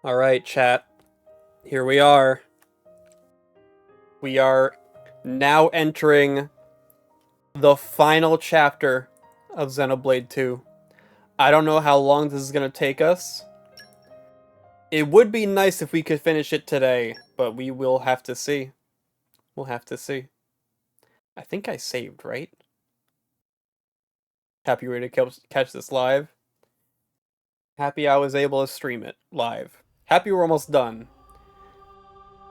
Alright, chat. Here we are. We are now entering the final chapter of Xenoblade 2. I don't know how long this is going to take us. It would be nice if we could finish it today, but we will have to see. We'll have to see. I think I saved, right? Happy you're ready to catch this live. Happy I was able to stream it live. Happy we're almost done.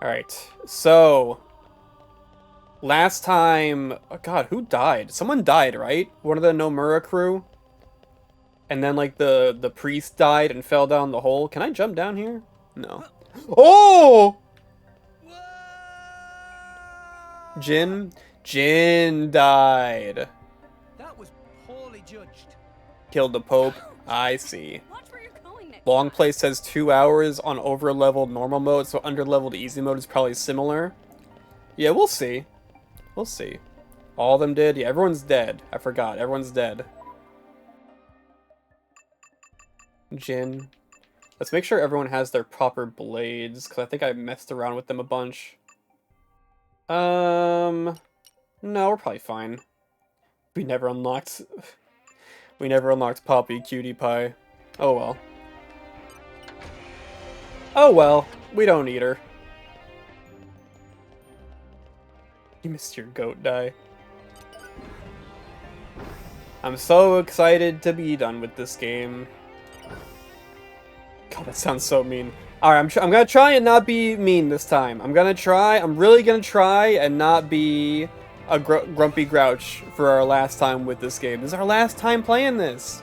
Alright, so... last time... oh god, who died? Someone died, right? One of the Nomura crew? And then, like, the priest died and fell down the hole. Can I jump down here? No. Oh! Jin? Jin died. That was poorly judged. Killed the Pope. I see. Long play says 2 hours on over-leveled normal mode, so under-leveled easy mode is probably similar. Yeah, we'll see. We'll see. All of them did? Yeah, everyone's dead. I forgot. Everyone's dead. Jin. Let's make sure everyone has their proper blades, because I think I messed around with them a bunch. No, we're probably fine. We never unlocked... we never unlocked Poppy Cutie Pie. Oh well. Oh well, we don't need her. You missed your goat die. I'm so excited to be done with this game. God, that sounds so mean. Alright, I'm gonna try and not be mean this time. I'm really gonna try and not be a grumpy grouch for our last time with this game. This is our last time playing this.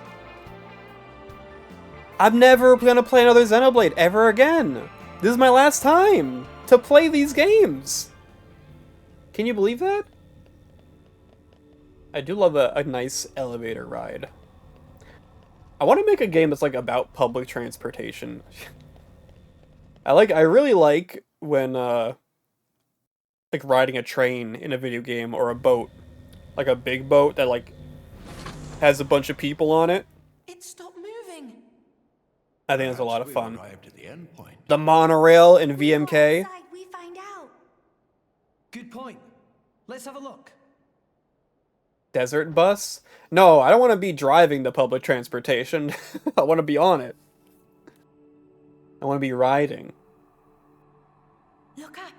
I'm never gonna play another Xenoblade ever again. This is my last time to play these games. Can you believe that? I do love a nice elevator ride. I want to make a game that's like about public transportation. I really like when like riding a train in a video game or a boat, like a big boat that like has a bunch of people on it. It stopped moving. I think that's a lot of fun. Arrived at the end point. The monorail in VMK. We find out. Good point. Let's have a look. Desert bus? No, I don't want to be driving the public transportation. I want to be on it. I want to be riding. Look up.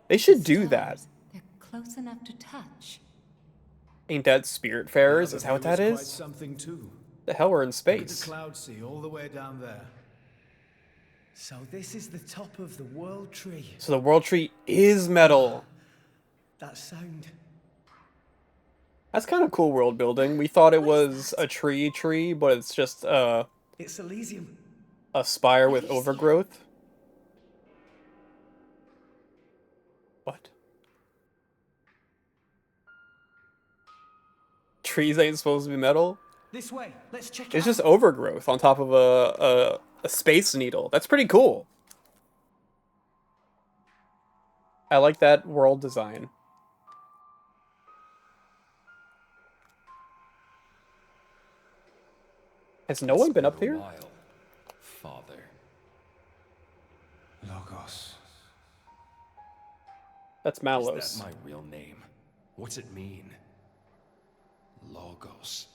They should do that. They're close enough to touch. Ain't that Spiritfarers? Is that what that Quite is? something too. The hell, we're in Look at space. the cloud sea all the way down there. So this is the top of the world tree. So the world tree is metal. That sound. That's kind of cool world building. We thought it was a tree, but it's just It's Elysium. a spire with overgrowth. What? Trees ain't supposed to be metal? This way. Let's check it It's out. just overgrowth on top of a space needle. That's pretty cool. I like that world design. Has no one been up here? Father. Logos. That's Is Malos. that my real name? What's it mean? Logos.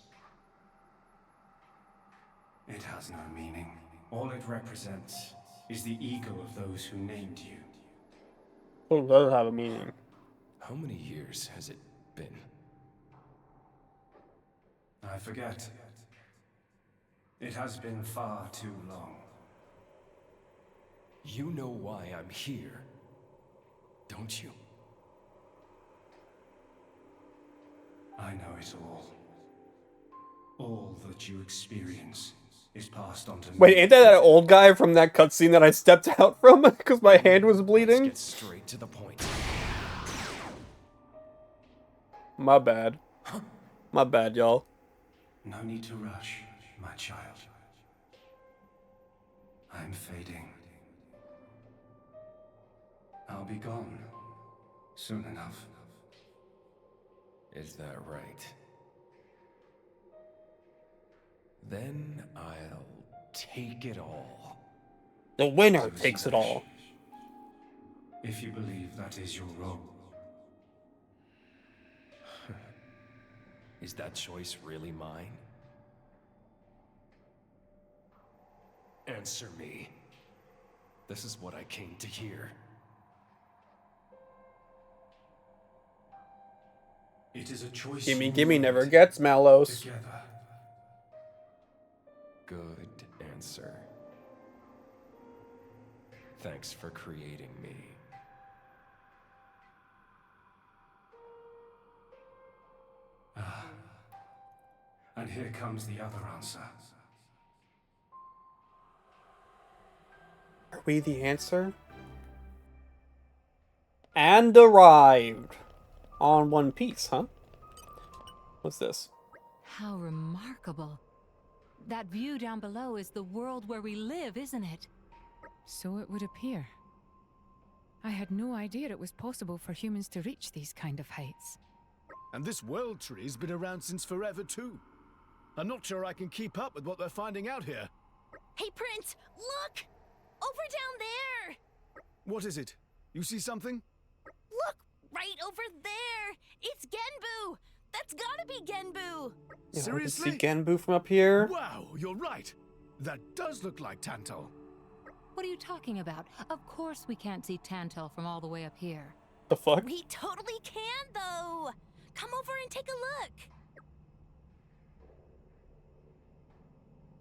It has no meaning. All it represents is the ego of those who named you. Oh, it does have a meaning. How many years has it been? I forget. It has been far too long. You know why I'm here, don't you? I know it all. All that you experience is passed on to me. Wait, ain't that old guy from that cutscene that I stepped out from because my hand was Let's bleeding? get straight to the point. My bad. My bad, y'all. No need to rush, my child. I'm fading. I'll be gone soon enough. Is that right? Then I'll take it all. The winner takes it all. If you believe that is your role. Is that choice really mine? Answer me. This is what I came to hear. It is a choice. Gimme never gets Mallows. Together. Good answer. Thanks for creating me. And here comes the other answer. Are we the answer? And arrived. On One Piece, huh? What's this? How remarkable. That view down below is the world where we live, isn't it? So it would appear. I had no idea it was possible for humans to reach these kind of heights. And this world tree's been around since forever too. I'm not sure I can keep up with what they're finding out here. Hey, Prince, look! Over down there! What is it? You see something? Look, right over there! It's Genbu! That's gotta be Genbu! You Seriously? see Genbu from up here? Wow, you're right. That does look like Tantal. What are you talking about? Of course we can't see Tantal from all the way up here. The fuck? We totally can, though! Come over and take a look!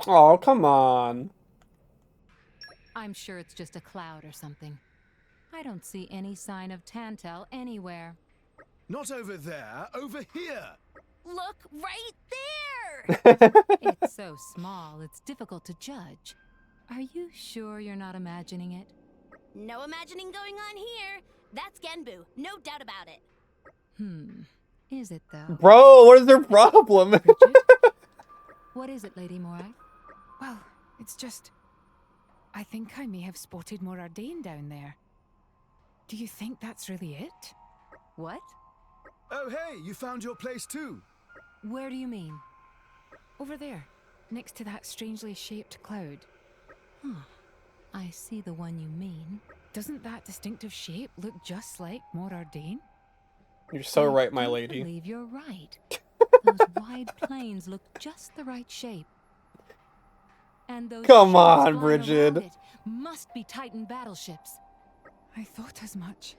Oh, come on. I'm sure it's just a cloud or something. I don't see any sign of Tantal anywhere. Not over there, over here! Look right there! It's so small, it's difficult to judge. Are you sure you're not imagining it? No imagining going on here. That's Genbu, no doubt about it. Is it though? Bro, what is their problem? What is it, Lady Morag? Well, it's just... I think I may have spotted more Ardain down there. Do you think that's really it? What? Oh hey, you found your place too! Where do you mean? Over there, next to that strangely shaped cloud. I see the one you mean. Doesn't that distinctive shape look just like Mor Ardain? You're so right, my I lady. believe you're right. Those wide plains look just the right shape. And those Come ships on, flying Bridget. around it must be Titan battleships. I thought as much.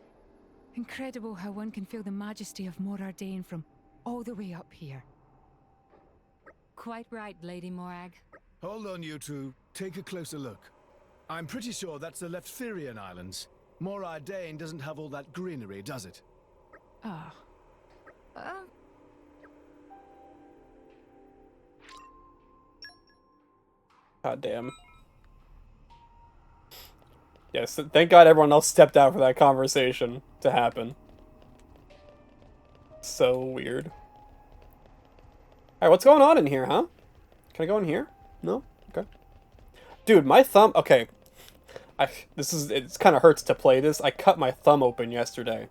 Incredible how one can feel the majesty of Mor Ardain from all the way up here. Quite right, Lady Morag. Hold on, you two. Take a closer look. I'm pretty sure that's the Leftherian Islands. Mor Ardain doesn't have all that greenery, does it? Ah. God damn. Yes, thank God everyone else stepped out for that conversation to happen. So weird. Alright, what's going on in here, huh? Can I go in here? No? Okay. Dude, my thumb... Okay. It kind of hurts to play this. I cut my thumb open yesterday.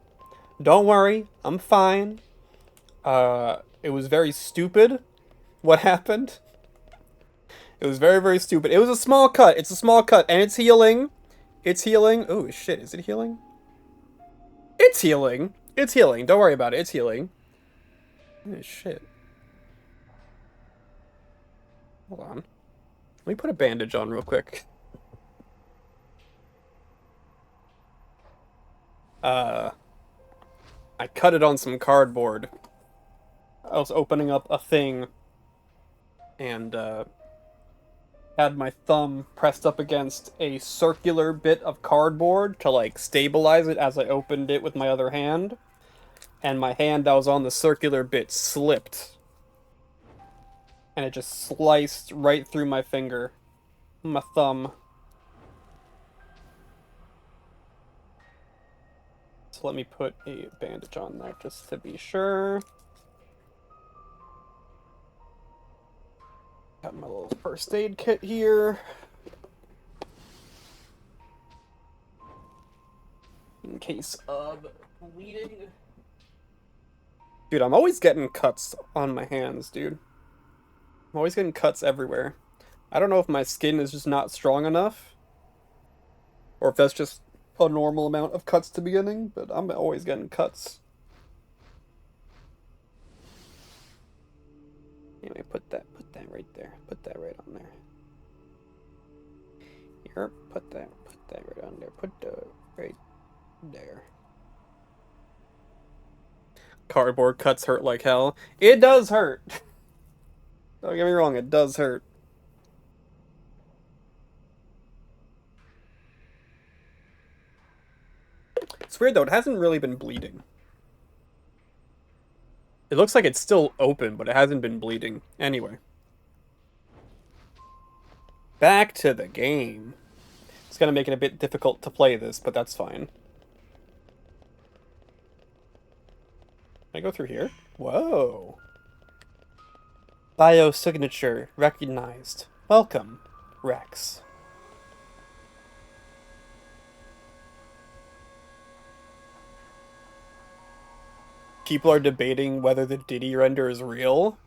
Don't worry. I'm fine. It was very stupid what happened. It was very, very stupid. It was a small cut. It's a small cut. And it's healing. It's healing. Oh, shit. Is it healing? It's healing. It's healing. Don't worry about it. It's healing. Oh, shit. Hold on. Let me put a bandage on real quick. I cut it on some cardboard. I was opening up a thing and had my thumb pressed up against a circular bit of cardboard to like stabilize it as I opened it with my other hand. And my hand that was on the circular bit slipped. And it just sliced right through my finger. My thumb. So let me put a bandage on that just to be sure. Got my little first aid kit here. In case of bleeding. Dude, I'm always getting cuts on my hands, dude. I'm always getting cuts everywhere. I don't know if my skin is just not strong enough, or if that's just a normal amount of cuts to beginning, but I'm always getting cuts. Anyway, put that right there. Put that right on there. Here, put that right on there. Put the right there. Cardboard cuts hurt like hell. It does hurt. Don't get me wrong, it does hurt. It's weird though, it hasn't really been bleeding. It looks like it's still open, but it hasn't been bleeding. Anyway. Back to the game. It's gonna make it a bit difficult to play this, but that's fine. Can I go through here? Whoa. Biosignature recognized. Welcome, Rex. People are debating whether the Diddy render is real.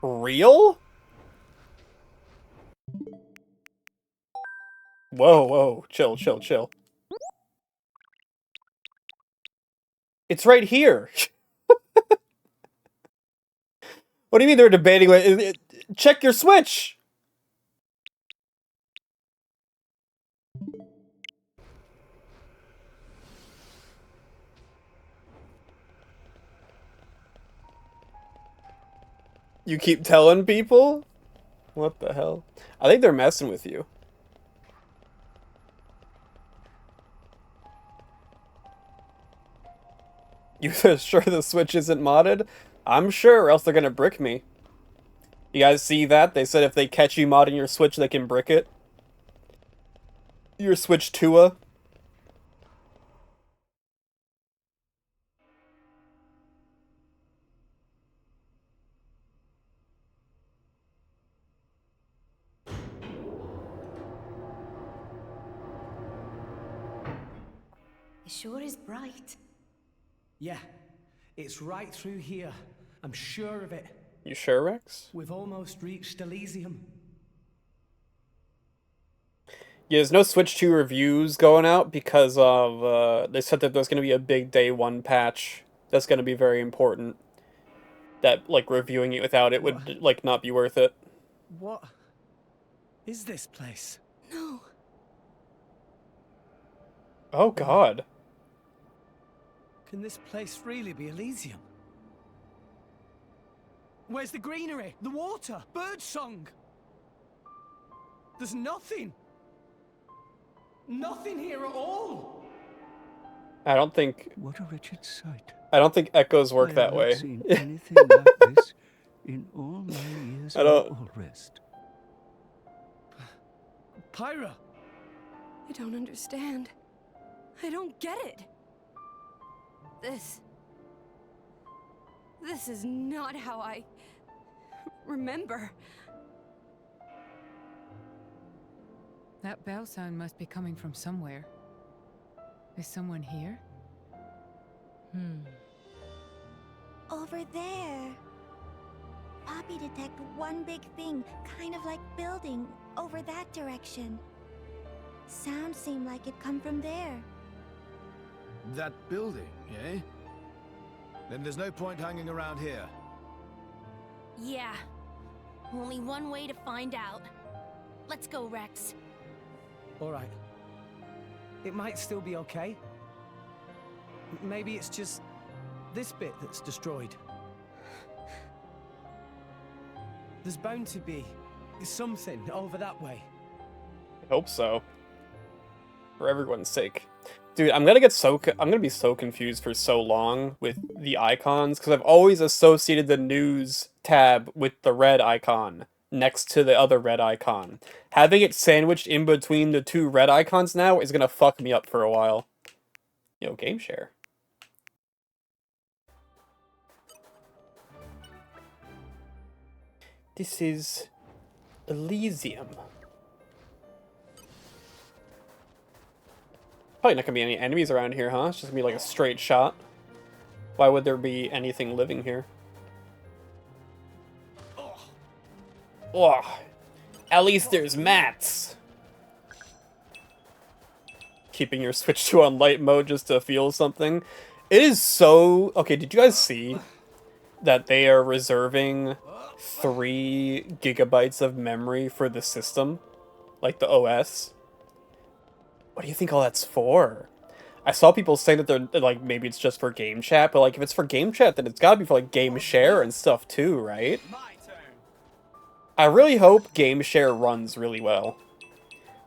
Real? Whoa, whoa. Chill, chill, chill. It's right here. What do you mean they're debating? Check your Switch. You keep telling people? What the hell? I think they're messing with you. You sure the Switch isn't modded? I'm sure, or else they're gonna brick me. You guys see that? They said if they catch you modding your Switch, they can brick it. Your Switch Tua. It sure is bright. Yeah, it's right through here. I'm sure of it. You sure, Rex? We've almost reached Elysium. Yeah, there's no Switch 2 reviews going out because of, they said that there's going to be a big day 1 patch that's going to be very important. That, like, reviewing it without it would, like, not be worth it. What is this place? No. Oh, God. Can this place really be Elysium? Where's the greenery? The water? Birdsong? There's nothing. Nothing here at all. I don't think... What a wretched sight. I don't think echoes work that I way. haven't seen anything like this in all my years I don't- of all rest. Pyra! I don't understand. I don't get it. This is not how I remember. That bell sound must be coming from somewhere. Is someone here? Over there. Poppy detected one big thing, kind of like building, over that direction. Sound seemed like it come from there. That building, eh? Then there's no point hanging around here. Yeah. Only one way to find out. Let's go, Rex. All right. It might still be okay. Maybe it's just this bit that's destroyed. There's bound to be something over that way. I hope so. For everyone's sake. Dude, I'm gonna be so confused for so long with the icons, because I've always associated the news tab with the red icon next to the other red icon. Having it sandwiched in between the two red icons now is gonna fuck me up for a while. Yo, game share. This is Elysium. Probably not gonna be any enemies around here, huh? It's just gonna be like a straight shot. Why would there be anything living here? Ugh. At least there's mats. Keeping your Switch 2 on light mode just to feel something. It is so... Okay, did you guys see that they are reserving 3 gigabytes of memory for the system? Like the OS? What do you think all that's for? I saw people saying that they're like, maybe it's just for game chat, but like if it's for game chat, then it's gotta be for like game share and stuff too, right? I really hope game share runs really well.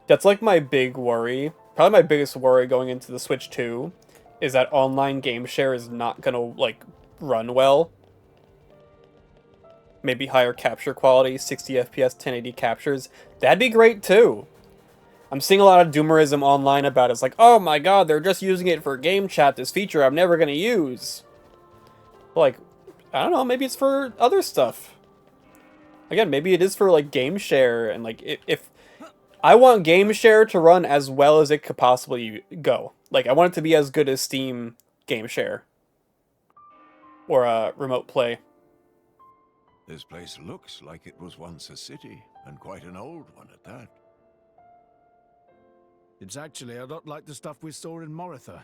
That's like my big worry. Probably my biggest worry going into the Switch 2 is that online game share is not gonna like run well. Maybe higher capture quality, 60 FPS, 1080 captures. That'd be great too. I'm seeing a lot of doomerism online about it. It's like, oh my god, they're just using it for game chat, this feature I'm never gonna use. Like, I don't know, maybe it's for other stuff. Again, maybe it is for like game share, and like if I want game share to run as well as it could possibly go. Like, I want it to be as good as Steam game share. Or remote play. This place looks like it was once a city, and quite an old one at that. It's actually a lot like the stuff we saw in Moritha.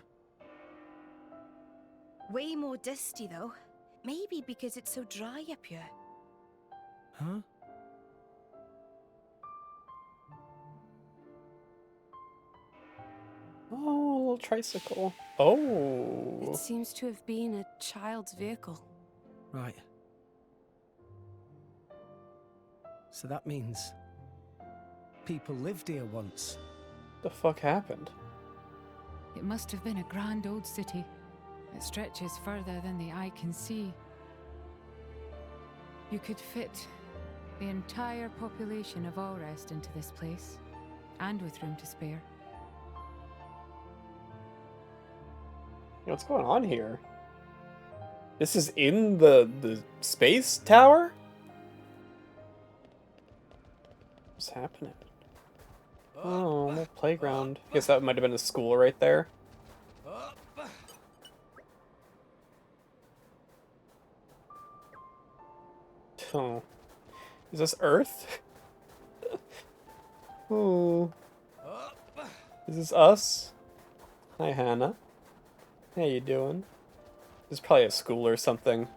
Way more dusty, though. Maybe because it's so dry up here. Huh? Oh, a little tricycle. Oh. It seems to have been a child's vehicle. Right. So that means people lived here once. The fuck happened? It must have been a grand old city. It stretches further than the eye can see. You could fit the entire population of Allrest into this place, and with room to spare. What's going on here? This is in the space tower? What's happening? Oh, a playground. I guess that might have been a school right there. Oh. Is this Earth? Oh. Is this us? Hi, Hannah. How you doing? This is probably a school or something.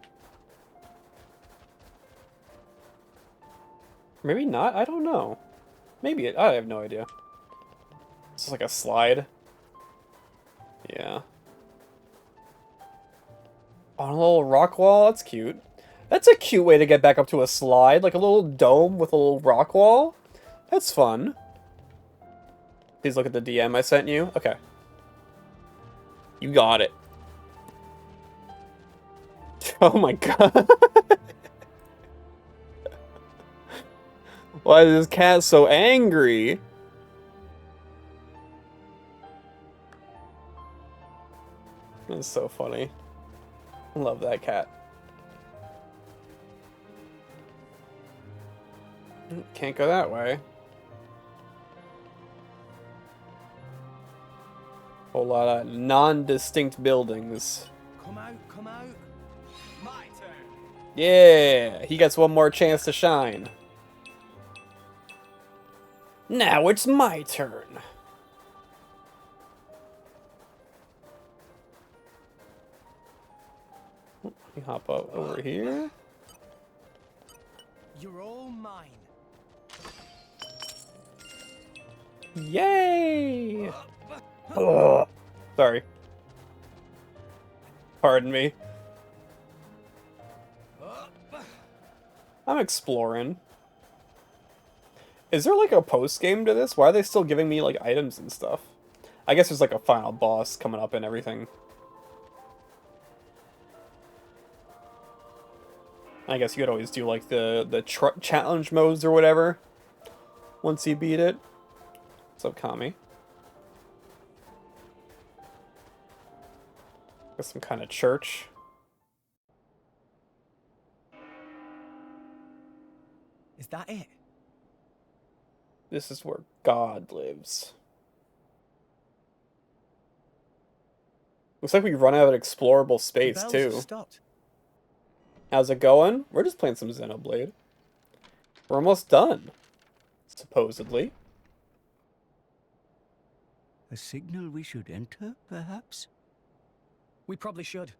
Maybe not? I don't know. Maybe I have no idea. This is like a slide. Yeah. On a little rock wall? That's cute. That's a cute way to get back up to a slide. Like a little dome with a little rock wall. That's fun. Please look at the DM I sent you. Okay. You got it. Oh my god. Why is this cat so angry? That's so funny. I love that cat. Can't go that way. Whole lot of non-distinct buildings. Come out, come out. My turn. Yeah, he gets one more chance to shine. Now it's my turn. Let me hop up over here. You're all mine. Yay! Ugh. Sorry. Pardon me. I'm exploring. Is there like a post-game to this? Why are they still giving me like items and stuff? I guess there's like a final boss coming up and everything. I guess you could always do like the challenge modes or whatever once you beat it. What's up, Kami? Got some kind of church. Is that it? This is where God lives. Looks like we run out of explorable space, The bells too. have stopped. How's it going? We're just playing some Xenoblade. We're almost done. supposedly. A signal we should enter, perhaps? We probably should.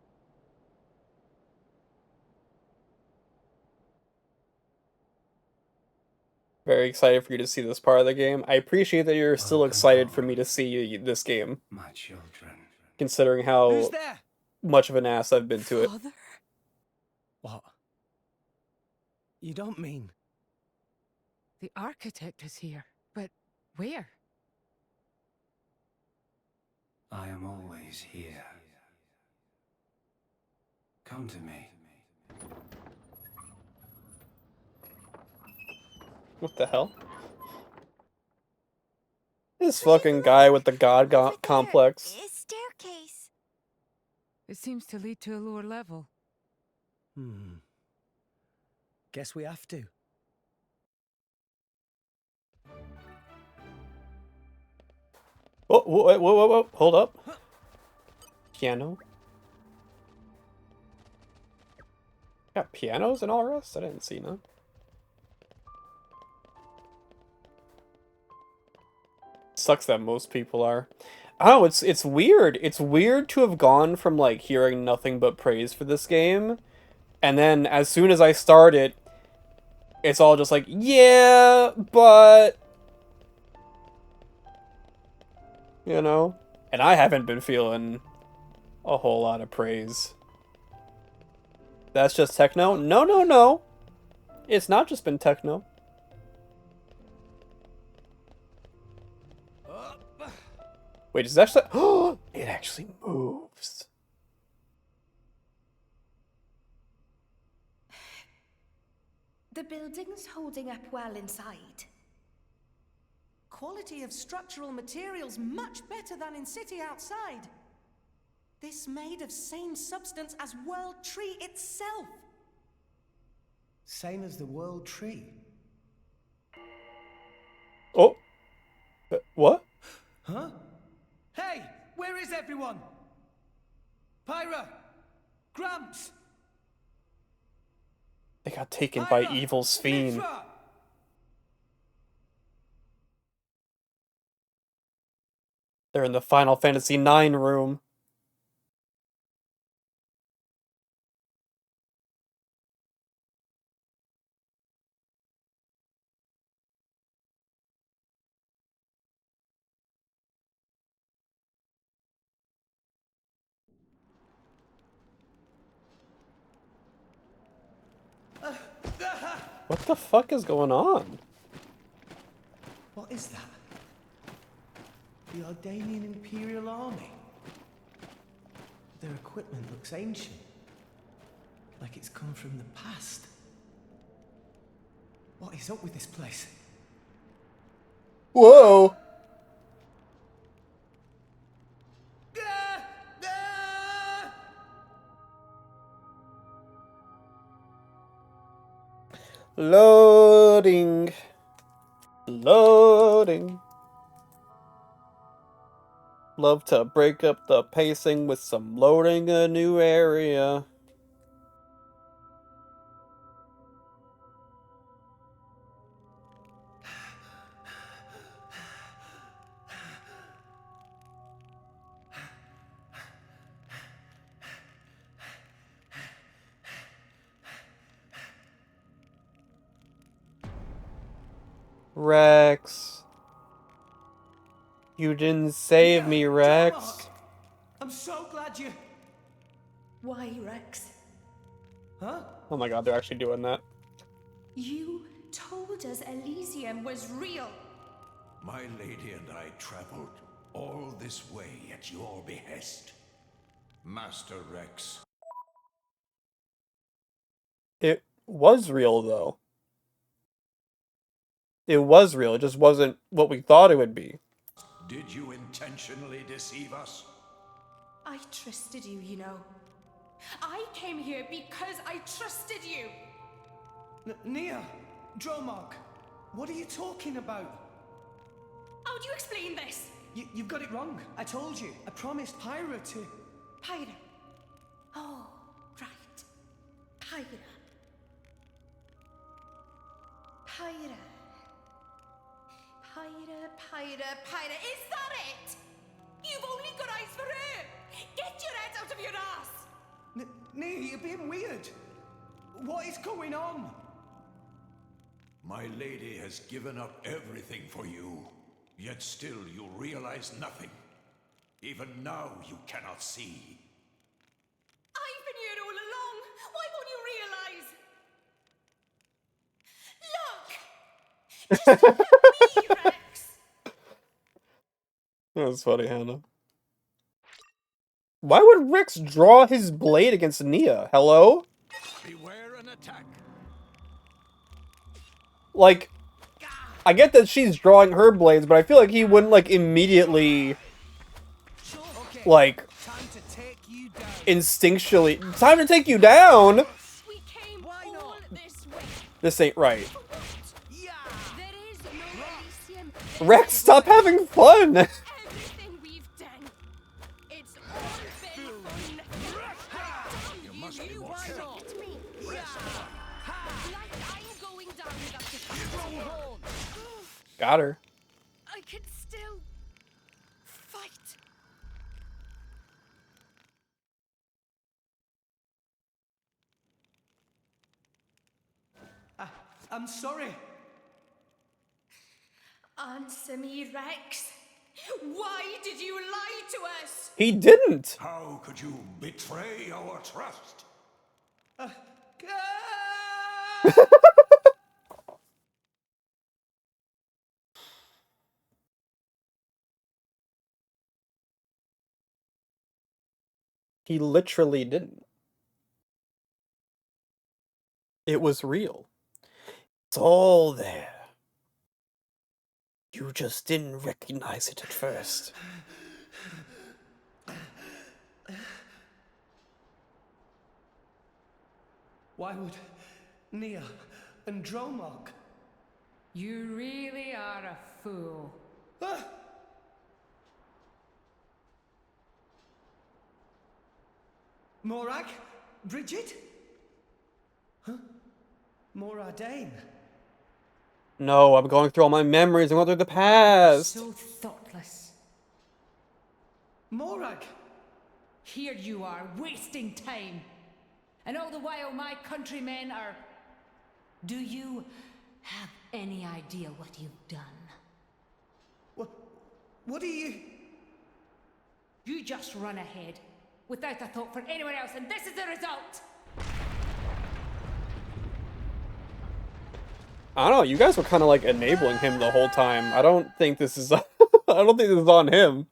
Very excited for you to see this part of the game. I appreciate that you're still excited for me to see this game, My children. considering Who's how there? much of an ass I've been to it. Father? What? You don't mean... The architect is here, but where? I am always here. Come to me. What the hell? This fucking guy with the god complex. A staircase. It seems to lead to a lower level. Guess we have to. Whoa, whoa, whoa, whoa, whoa, hold up. Piano? Got pianos and all rest? I didn't see none. Sucks that most people are. I don't know, it's weird. It's weird to have gone from, like, hearing nothing but praise for this game, and then as soon as I start it, it's all just like, yeah, but... You know? And I haven't been feeling a whole lot of praise. That's just techno? No, no, no. It's not just been techno. Wait, is that actually... Oh, it actually moves. The building's holding up well inside. Quality of structural materials much better than in city outside. This made of same substance as World Tree itself. Same as the World Tree. Oh. What? Huh? Hey! Where is everyone? Pyra! Gramps! They got taken by Evil's Fiend. Mithra! They're in the Final Fantasy IX room. What the fuck is going on? What is that? The Ardanian Imperial Army. Their equipment looks ancient. Like it's come from the past. What is up with this place? Whoa! Loading. Loading. Love to break up the pacing with some loading a new area. Rex. You didn't save me, Rex. I'm so glad you... Why, Rex? Huh? Oh my god, they're actually doing that. You told us Elysium was real. My lady and I traveled all this way at your behest. Master Rex. It was real, though. It was real, it just wasn't what we thought it would be. Did you intentionally deceive us? I trusted you, you know. I came here because I trusted you. Nia! Dromog! What are you talking about? How do you explain this? You've got it wrong. I told you. I promised Pyra to... Pyra. Oh, right. Pyra. Pyra. Pyra, is that it? You've only got eyes for her! Get your head out of your ass! Nia, you're being weird. What is going on? My lady has given up everything for you, yet still you realize nothing. Even now you cannot see. I've been here all along! Why won't you realize? Look! Just help me, Rex! That's funny, Hannah. Why would Rex draw his blade against Nia? Hello? Beware an attack. Like, I get that she's drawing her blades, but I feel like he wouldn't, like, immediately, like, instinctually... Time to take you down! We came all this way. This ain't right. Rex, stop having fun! Everything we've done, it's all been for nothing. You must be more careful. Like I'm going down without the stronghold. Got her. I can still fight. I'm sorry. Answer me, Rex. Why did you lie to us? He didn't! How could you betray our trust? He literally didn't. It was real. It's all there. You just didn't recognize it at first. Why would Nia and Dromok? You really are a fool. Morag? Bridget? Huh? Moradain? No, I'm going through all my memories. I'm going through the past. So thoughtless. Morag! Here you are, wasting time. And all the while my countrymen are... Do you have any idea what you've done? What do you... You just run ahead, without a thought for anyone else, and this is the result! I don't know, you guys were kind of like enabling him the whole time. I don't think this is... I don't think this is on him.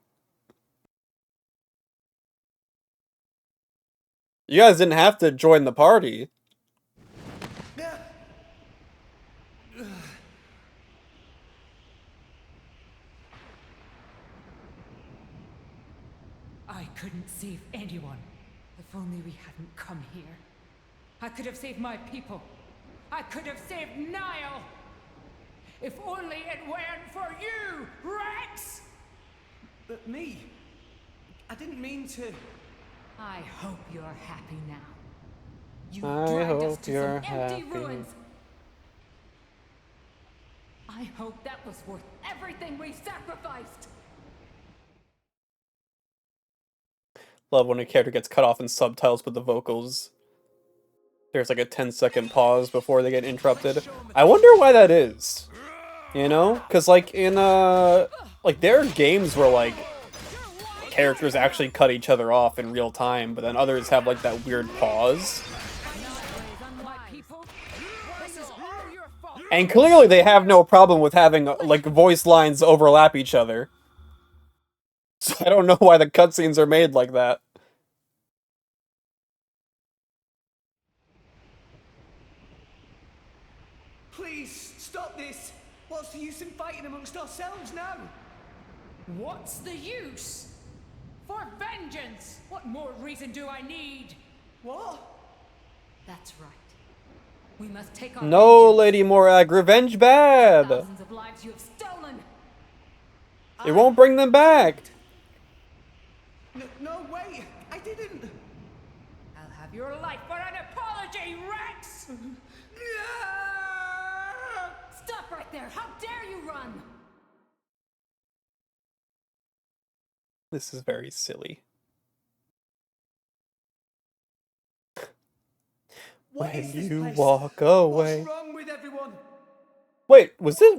You guys didn't have to join the party. I couldn't save anyone. If only we hadn't come here. I could have saved my people. I could have saved Niall. If only it weren't for you, Rex! But me? I didn't mean to... I hope you're happy now. You I dragged us hope to you're some empty happy. ruins. I hope that was worth everything we sacrificed. Love when a character gets cut off in subtitles with the vocals. There's like a 10-second pause before they get interrupted. I wonder why that is. You know? Because like in like there are games where like characters actually cut each other off in real time, but then others have like that weird pause. And clearly they have no problem with having like voice lines overlap each other. So I don't know why the cutscenes are made like that. Please, stop this! What's the use in fighting amongst ourselves now? What's the use? For vengeance! What more reason do I need? What? That's right. We must take on No, vengeance. Lady Morag, revenge bad! Thousands of lives you have stolen! It won't bring them back! No way! I didn't! I'll have your life for an apology, Rex! Stop right there! How dare you run! This is very silly. When you walk away. What's wrong with everyone? Wait, was this?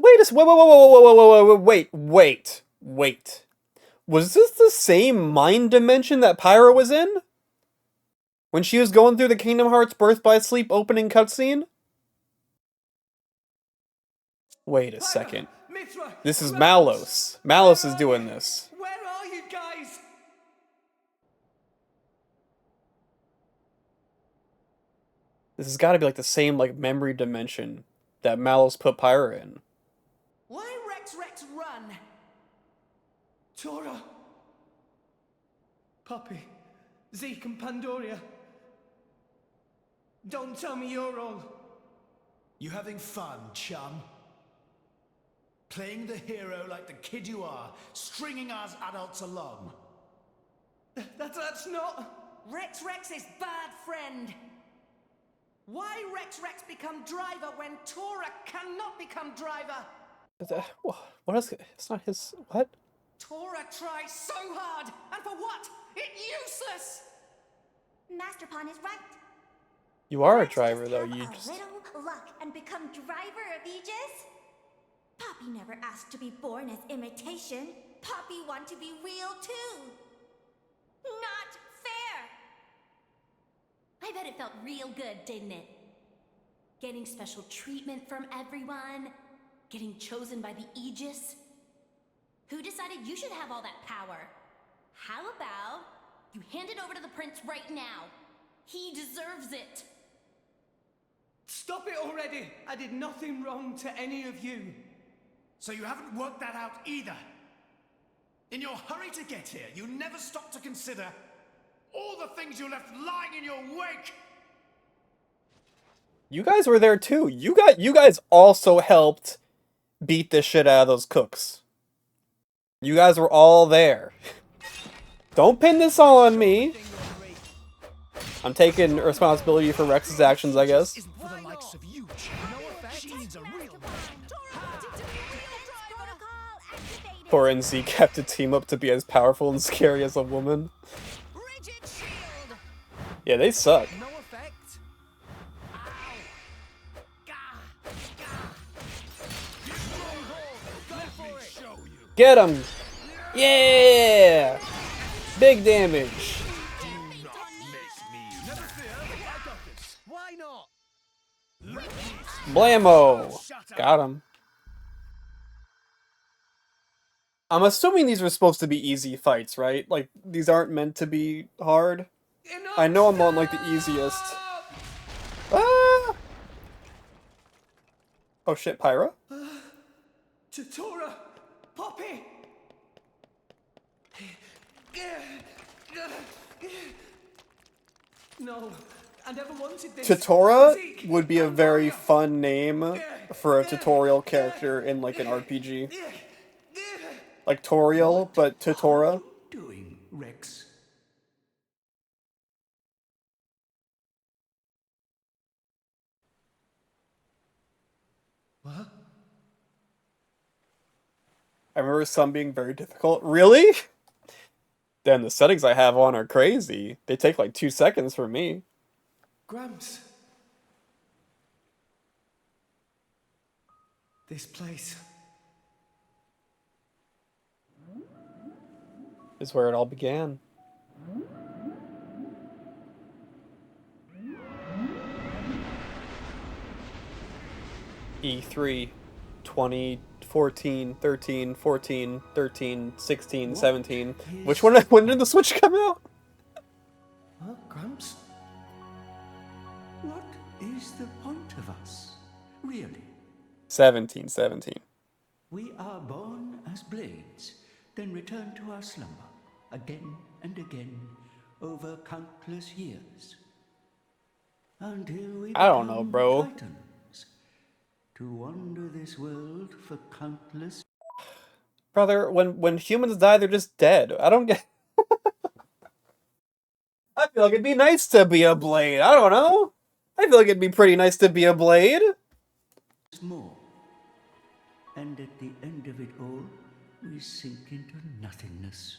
Wait. Was this the same mind dimension that Pyra was in? When she was going through the Kingdom Hearts Birth by Sleep opening cutscene? Wait a second. This is Malos. Malos is doing this. Where are you guys? This has got to be like the same like memory dimension that Malos put Pyra in. Why Rex run? Tora. Poppy. Zeke and Pandoria. Don't tell me you're all... You having fun, chum? Playing the hero like the kid you are, stringing us adults along. That's not... Rex is bad friend. Why Rex become driver when Tora cannot become driver? What is it? It's not his... What? Tora tries so hard, and for what? It's useless! Master Pawn is right. You are a driver, though. You just... a little luck and become driver of Aegis? Poppy never asked to be born as imitation. Poppy want to be real, too. Not fair! I bet it felt real good, didn't it? Getting special treatment from everyone, getting chosen by the Aegis. Who decided you should have all that power? How about you hand it over to the prince right now? He deserves it. Stop it already! I did nothing wrong to any of you. So you haven't worked that out either. In your hurry to get here, you never stopped to consider all the things you left lying in your wake. You guys were there too. You guys also helped beat the shit out of those cooks. You guys were all there. Don't pin this all on me. I'm taking responsibility for Rex's actions, I guess. Poor NC kept a team up to be as powerful and scary as a woman. Yeah, they suck. Get him! Yeah! Big damage. Blammo! Got him. I'm assuming these were supposed to be easy fights, right? Like, these aren't meant to be hard. I know I'm on, like, the easiest. Ah! Oh shit, Pyra? Tora! Poppy! No, I never wanted this. Totora would be a very fun name for a tutorial character in, like, an RPG. Like Toriel, but Totora. What are you doing, Rex? What? I remember some being very difficult. Really? Damn, the settings I have on are crazy. They take like 2 seconds for me. Gramps. This place. Is where it all began. E3 2014, 13, 14, 13, 16, 17. Which one? When did the Switch come out? Huh, Gramps? What is the point of us, really? 17. We are born as blades, then return to our slumber, again and again, over countless years. Until we I don't know, become bro. Titans, to wander this world for countless... Brother, when humans die, they're just dead. I don't get... I feel like it'd be nice to be a blade. I don't know. I feel like it'd be pretty nice to be a blade. More. And at the end of it all, we sink into nothingness.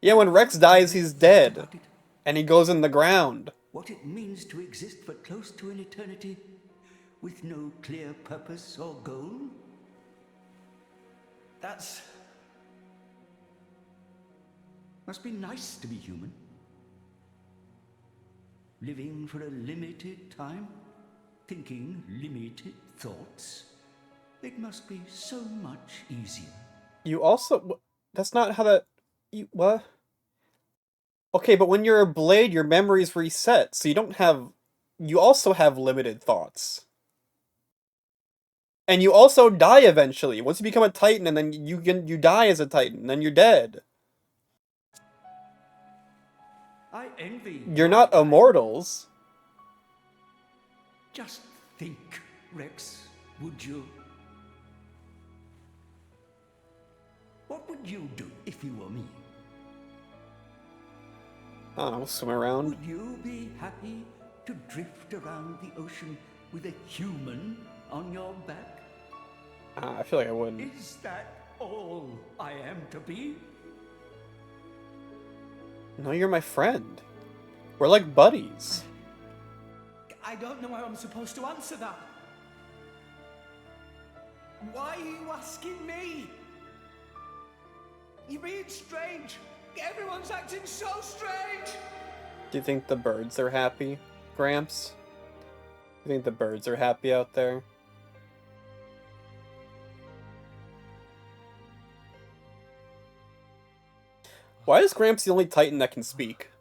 Yeah, when Rex dies, he's dead. About it. And he goes in the ground. What it means to exist for close to an eternity with no clear purpose or goal? That's... Must be nice to be human. Living for a limited time, thinking limited thoughts. It must be so much easier. You also... That's not how that... What? Okay, but when you're a blade, your memory's reset, so you don't have... You also have limited thoughts. And you also die eventually. Once you become a Titan, and then you die as a Titan, and then you're dead. I envy... You're not immortals. Just think, Rex, would you? What would you do if you were me? Oh, swim around. Would you be happy to drift around the ocean with a human on your back? I feel like I wouldn't. Is that all I am to be? No, you're my friend. We're like buddies. I don't know how I'm supposed to answer that. Why are you asking me? You're being strange. Everyone's acting so strange. Do you think the birds are happy, Gramps? Do you think the birds are happy out there? Why is Gramps the only Titan that can speak?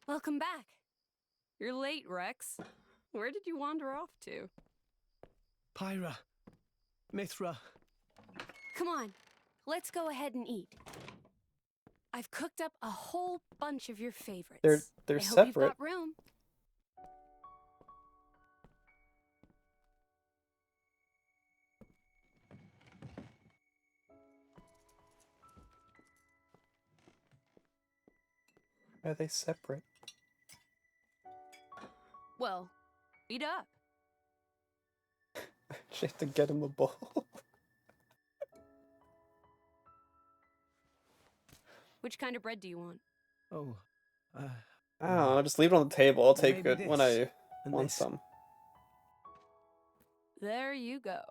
Welcome back. You're late, Rex. Where did you wander off to? Pyra. Mithra. Come on, let's go ahead and eat. I've cooked up a whole bunch of your favorites. They're I hope separate. You've got room. Why are they separate? Well, eat up. She have to get him a bowl. Which kind of bread do you want? Oh, I don't know, just leave it on the table. I'll take maybe it when this I and want this. some. There you go.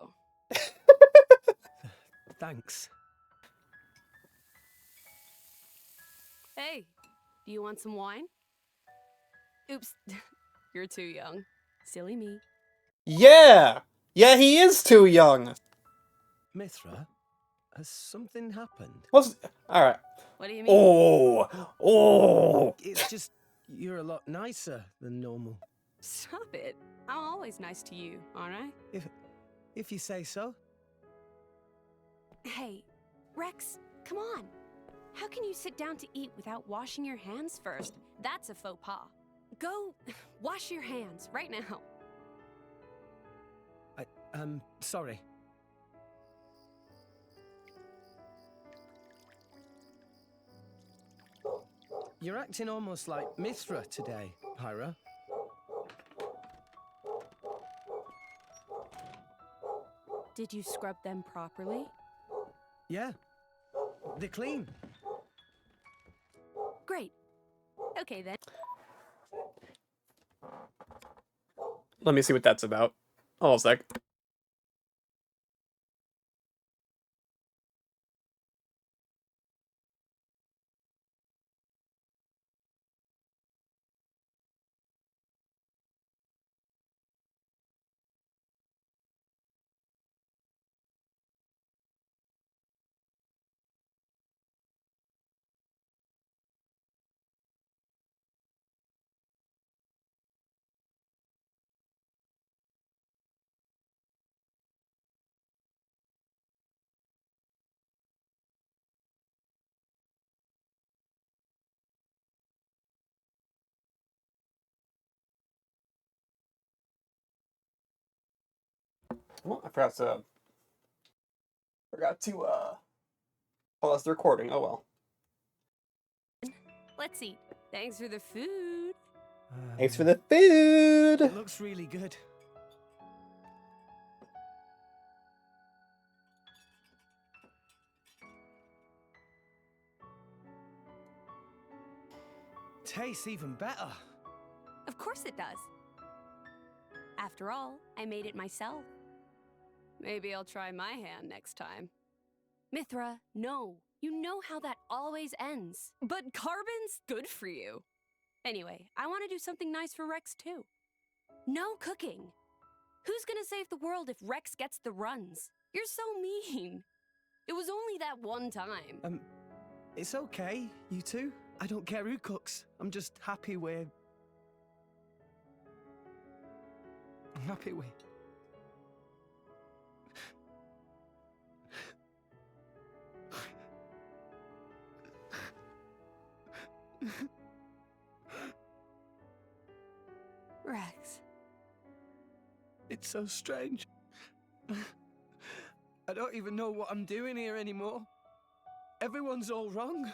Thanks. Hey, do you want some wine? Oops, you're too young. Silly me. Yeah! Yeah, he is too young! Mithra, has something happened? Alright. What do you mean? Oh! Oh! It's just, you're a lot nicer than normal. Stop it. I'm always nice to you, aren't I? If you say so. Hey, Rex, come on. How can you sit down to eat without washing your hands first? That's a faux pas. Go wash your hands right now. Sorry. You're acting almost like Mithra today, Pyra. Did you scrub them properly? Yeah. They're clean. Great. Okay then. Let me see what that's about. Hold on a sec. Oh, I forgot to Pause the recording. Oh well. Let's eat. Thanks for the food. Thanks for the food! It looks really good. Tastes even better. Of course it does. After all, I made it myself. Maybe I'll try my hand next time. Mithra, no. You know how that always ends. But carbon's good for you. Anyway, I want to do something nice for Rex too. No cooking. Who's gonna save the world if Rex gets the runs? You're so mean. It was only that one time. It's okay, you two. I don't care who cooks. I'm just happy we're... I'm happy we... Rex. It's so strange. I don't even know what I'm doing here anymore. Everyone's all wrong.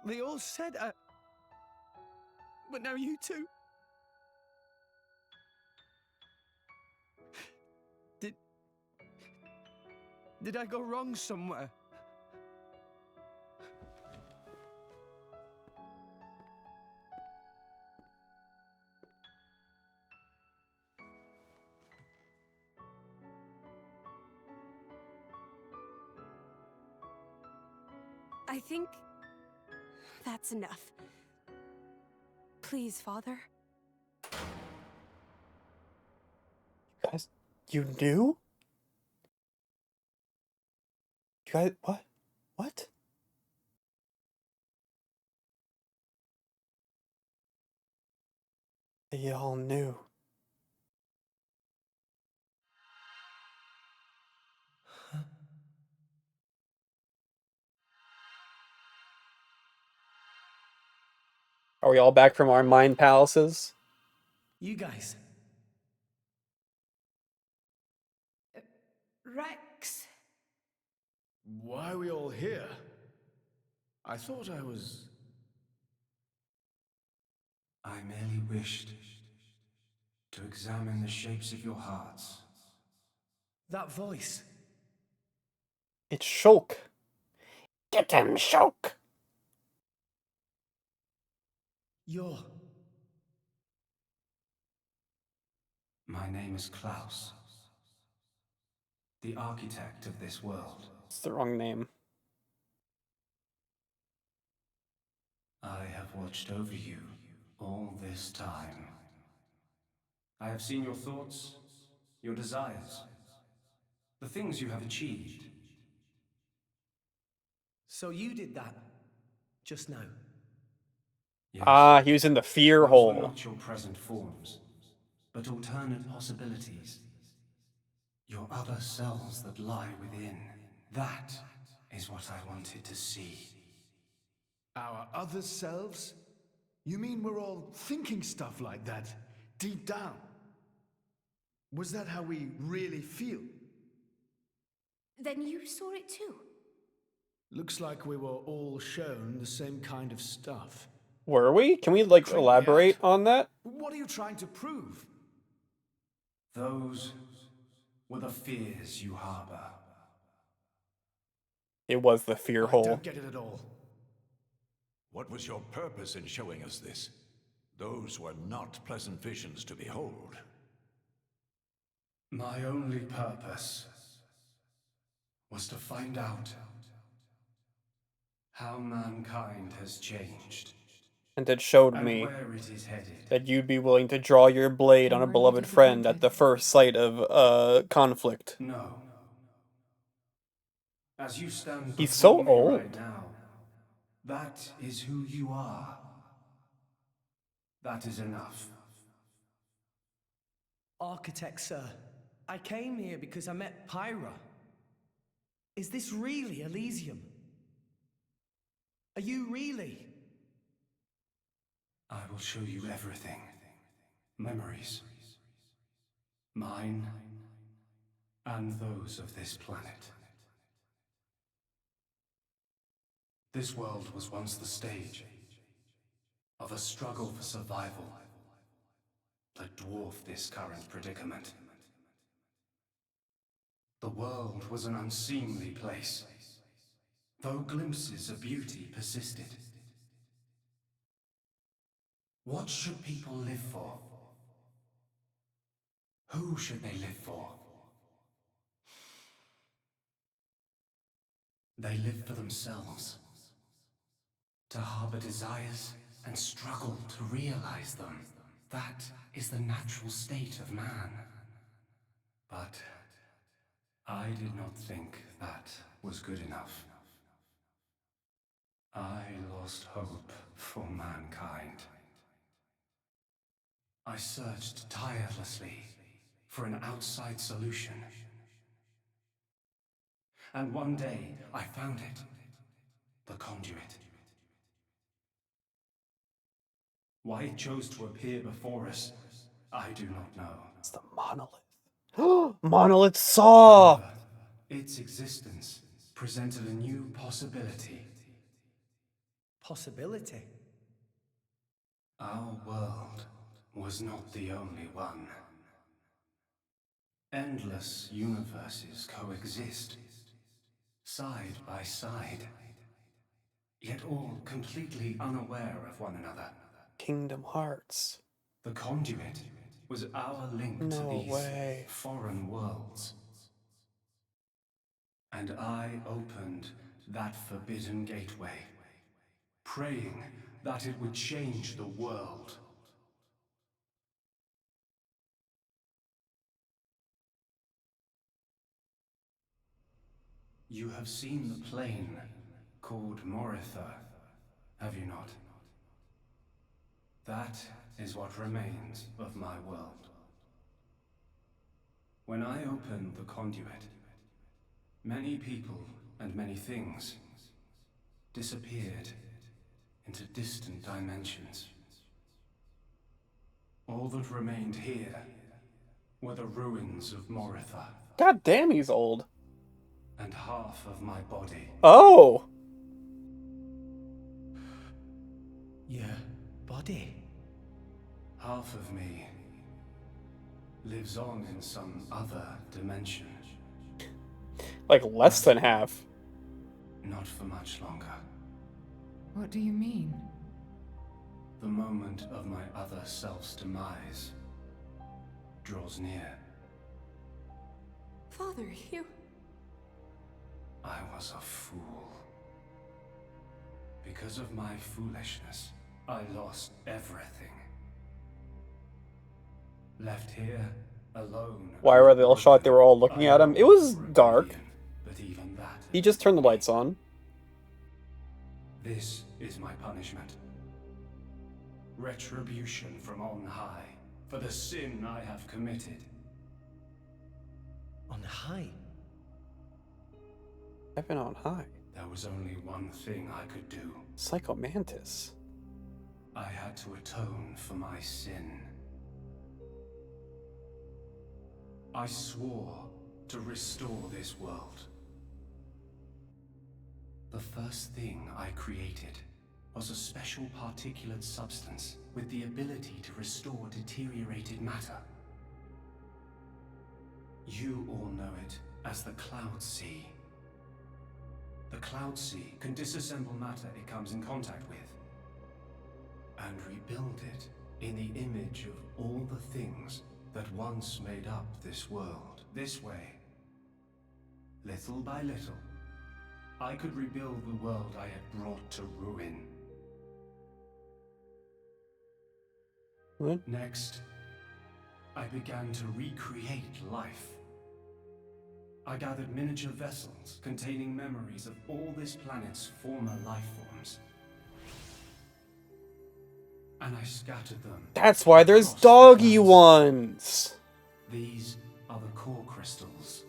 They all said but now you two... Did I go wrong somewhere? I think that's enough. Please, Father. Guys, you knew? You guys, what? What? You all knew. Are we all back from our mind palaces? You guys. Rex. Why are we all here? I thought I was... I merely wished to examine the shapes of your hearts. That voice. It's Shulk. Get him, Shulk! You're... My name is Klaus, the architect of this world. It's the wrong name. I have watched over you all this time. I have seen your thoughts, your desires, the things you have achieved. So you did that just now? Yes. Ah, he was in the fear Those hole. were not your present forms, but alternate possibilities. Your other selves that lie within. That is what I wanted to see. Our other selves? You mean we're all thinking stuff like that, deep down? Was that how we really feel? Then you saw it too. Looks like we were all shown the same kind of stuff. Were we? Can we, like, elaborate on that? What are you trying to prove? Those were the fears you harbor. It was the fear hole. I don't get it at all. What was your purpose in showing us this? Those were not pleasant visions to behold. My only purpose was to find out how mankind has changed. And it showed and me where it is headed. that you'd be willing to draw your blade on a beloved friend at the first sight of conflict. No. As you stand He's so before me old. right now, that is who you are. That is enough. Architect, sir. I came here because I met Pyra. Is this really Elysium? Are you really? I will show you everything. Memories. Mine and those of this planet. This world was once the stage of a struggle for survival that dwarfed this current predicament. The world was an unseemly place, though glimpses of beauty persisted. What should people live for? Who should they live for? They live for themselves, to harbor desires and struggle to realize them. That is the natural state of man. But I did not think that was good enough. I lost hope for mankind. I searched tirelessly for an outside solution. And one day, I found it. The conduit. Why it chose to appear before us, I do not know. It's the monolith. Monolith saw! However, its existence presented a new possibility. Possibility? Our world was not the only one. Endless universes coexist, side by side, yet all completely unaware of one another. Kingdom Hearts. The conduit was our link to these foreign worlds. And I opened that forbidden gateway, praying that it would change the world. You have seen the plane called Moritha, have you not? That is what remains of my world. When I opened the conduit, many people and many things disappeared into distant dimensions. All that remained here were the ruins of Moritha. God damn, he's old. And half of my body. Oh! Your body? Half of me lives on in some other dimension. Like less than half. Not for much longer. What do you mean? The moment of my other self's demise draws near. Father, you... I was a fool. Because of my foolishness, I lost everything. Left here, alone. Why were they all shot? They were all looking at him. It was dark. But even that... He just turned the lights on. This is my punishment. Retribution from on high for the sin I have committed. On high? Heaven on high. There was only one thing I could do. Psycho Mantis. I had to atone for my sin. I swore to restore this world. The first thing I created was a special particulate substance with the ability to restore deteriorated matter. You all know it as the Cloud Sea. The Cloud Sea can disassemble matter it comes in contact with and rebuild it in the image of all the things that once made up this world. This way, little by little, I could rebuild the world I had brought to ruin. What? Next, I began to recreate life. I gathered miniature vessels containing memories of all this planet's former life forms. And I scattered them. That's why there's doggy ones! These are the core crystals.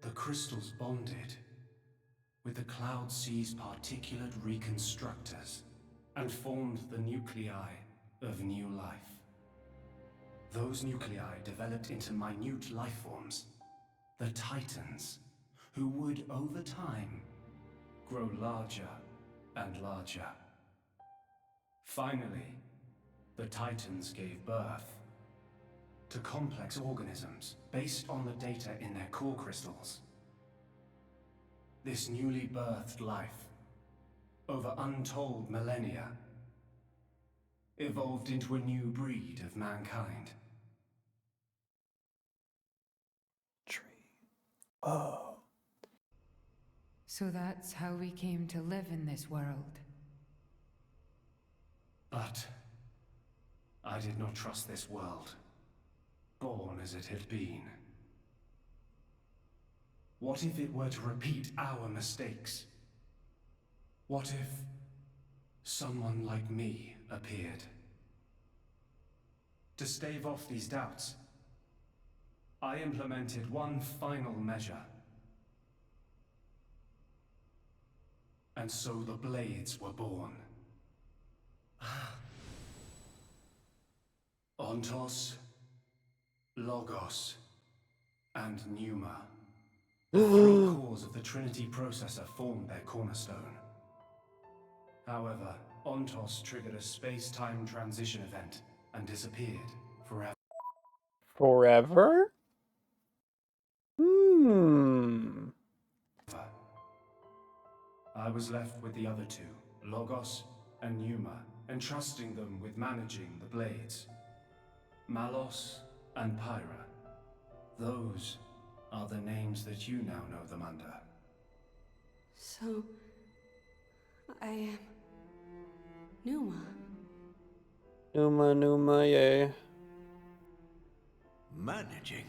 The crystals bonded with the Cloud Sea's particulate reconstructors and formed the nuclei of new life. Those nuclei developed into minute life forms, the Titans, who would, over time, grow larger and larger. Finally, the Titans gave birth to complex organisms based on the data in their core crystals. This newly birthed life, over untold millennia, evolved into a new breed of mankind. Oh. So that's how we came to live in this world. But I did not trust this world, born as it had been. What if it were to repeat our mistakes? What if someone like me appeared? To stave off these doubts, I implemented one final measure. And so the Blades were born. Ontos, Logos, and Pneuma. The three cores of the Trinity processor formed their cornerstone. However, Ontos triggered a space-time transition event and disappeared forever. Forever? I was left with the other two, Logos and Pneuma, entrusting them with managing the Blades. Malos and Pyra. Those are the names that you now know them under. So, I am Pneuma. Pneuma, yay. Managing?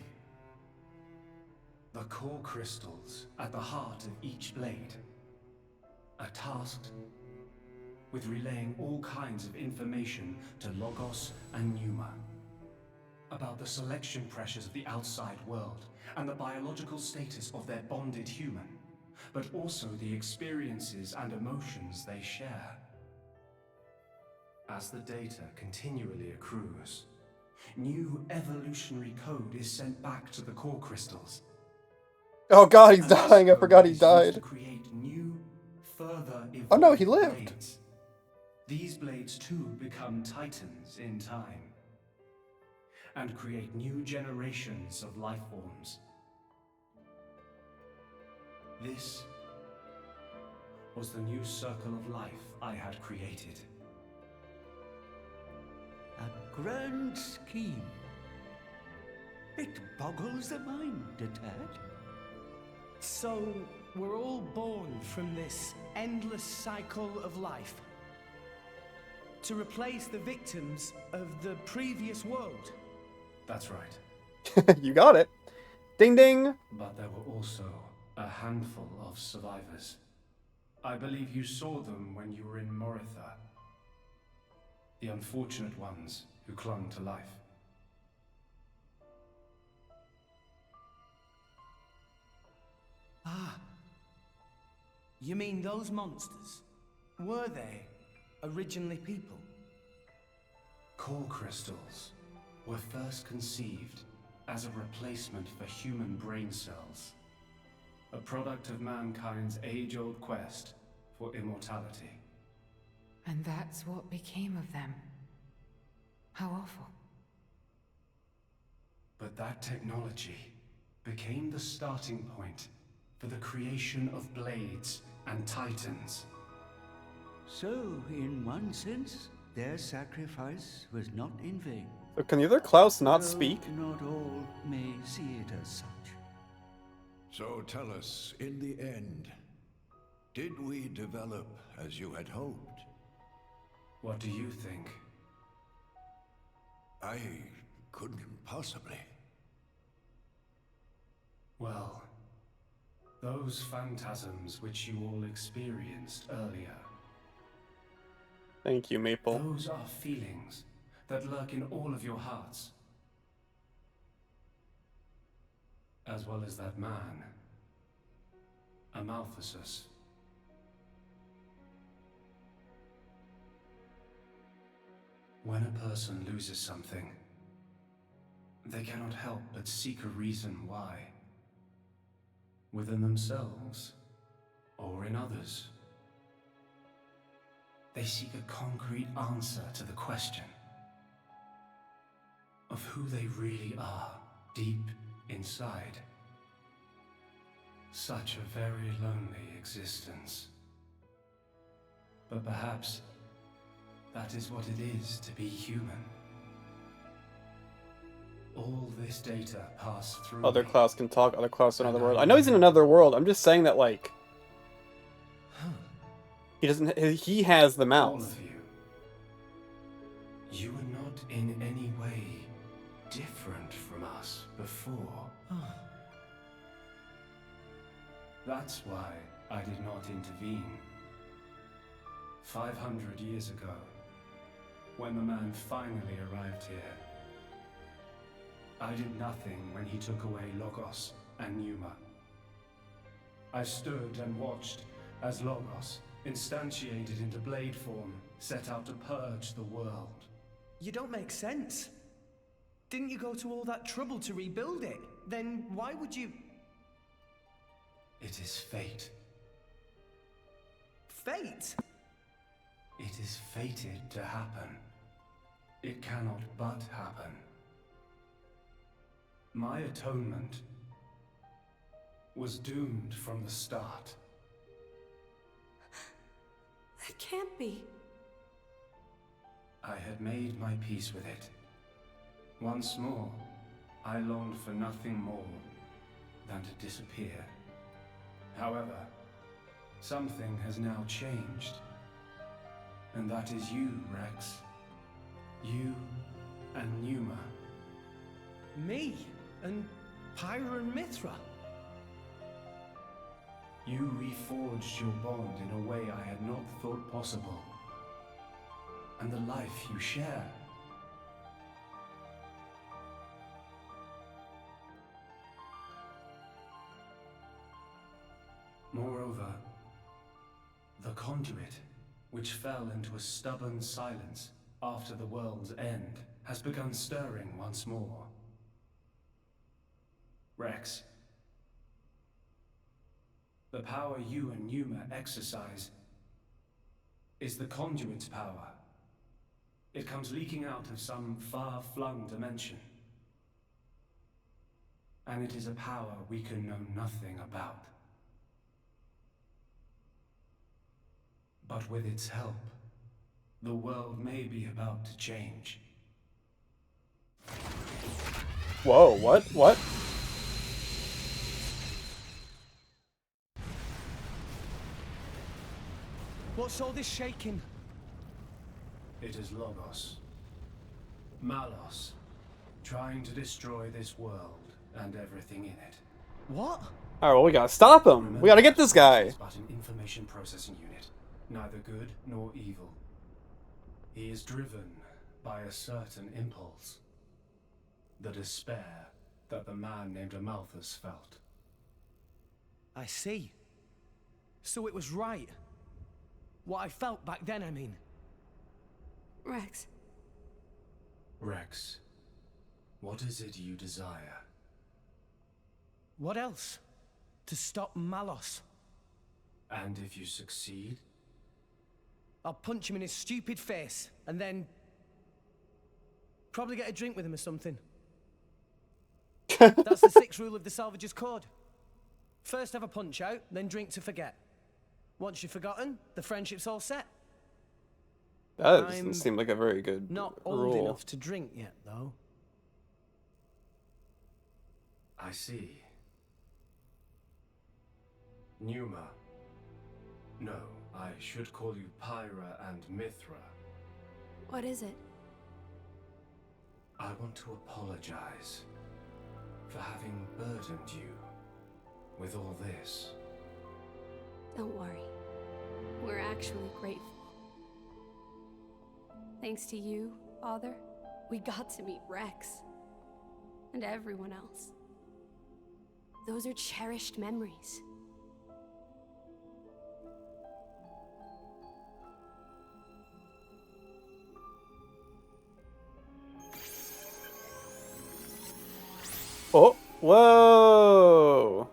The core crystals at the heart of each blade are tasked with relaying all kinds of information to Logos and Pneuma about the selection pressures of the outside world and the biological status of their bonded human, but also the experiences and emotions they share. As the data continually accrues, new evolutionary code is sent back to the core crystals. Oh god, he's dying. I forgot he died. To create new, further evolved Oh no, he lived. blades. These blades too become titans in time and create new generations of life forms. This was the new circle of life I had created. A grand scheme. It boggles the mind a tad. So, we're all born from this endless cycle of life to replace the victims of the previous world. That's right. You got it. Ding ding. But there were also a handful of survivors. I believe you saw them when you were in Moritha. The unfortunate ones who clung to life. Ah. You mean those monsters? Were they originally people? Core crystals were first conceived as a replacement for human brain cells. A product of mankind's age-old quest for immortality. And that's what became of them. How awful. But that technology became the starting point for the creation of blades and titans. So, in one sense, their sacrifice was not in vain. So can the other Klaus not Though speak? Not all may see it as such. So tell us, in the end, did we develop as you had hoped? What do you think? I couldn't possibly. Well, those phantasms which you all experienced earlier. Thank you, Maple. Those are feelings that lurk in all of your hearts. As well as that man, Amaltheus. When a person loses something, they cannot help but seek a reason why. within themselves or in others. They seek a concrete answer to the question of who they really are deep inside. Such a very lonely existence. But perhaps that is what it is to be human. All this data passed through Other me. Klaus can talk, other Klaus in another world. I know he's in another world. I'm just saying that, like, he doesn't. He has the All mouth. of you. You were not in any way different from us before. That's why I did not intervene. 500 years ago, when the man finally arrived here, I did nothing when he took away Logos and Numa. I stood and watched as Logos, instantiated into blade form, set out to purge the world. You don't make sense. Didn't you go to all that trouble to rebuild it? Then why would you... It is fate. Fate? It is fated to happen. It cannot but happen. My atonement was doomed from the start. That can't be. I had made my peace with it. Once more, I longed for nothing more than to disappear. However, something has now changed. And that is you, Rex. You and Numa. Me? And Pyra and Mithra? You reforged your bond in a way I had not thought possible. And the life you share. Moreover, the conduit, which fell into a stubborn silence after the world's end, has begun stirring once more. Rex, the power you and Numa exercise is the conduit's power. It comes leaking out of some far-flung dimension. And it is a power we can know nothing about. But with its help, the world may be about to change. Whoa, what? What? What's all this shaking? It is Logos. Malos. Trying to destroy this world and everything in it. What? Alright, well, we gotta stop him. We gotta get this guy. It's but an information processing unit. Neither good nor evil. He is driven by a certain impulse. The despair that the man named Amalthus felt. I see. So it was right. What I felt back then, I mean. Rex. Rex, what is it you desire? What else? To stop Malos. And if you succeed? I'll punch him in his stupid face, and then... probably get a drink with him or something. That's the 6th rule of the Salvager's Code. First have a punch out, then drink to forget. Once you've forgotten, the friendship's all set. That doesn't seem like a very good Not old rule. enough to drink yet, though. I see. Numa. No, I should call you Pyra and Mithra. What is it? I want to apologize for having burdened you with all this. Don't worry. We're actually grateful. Thanks to you, Father, we got to meet Rex. And everyone else. Those are cherished memories. Oh, whoa!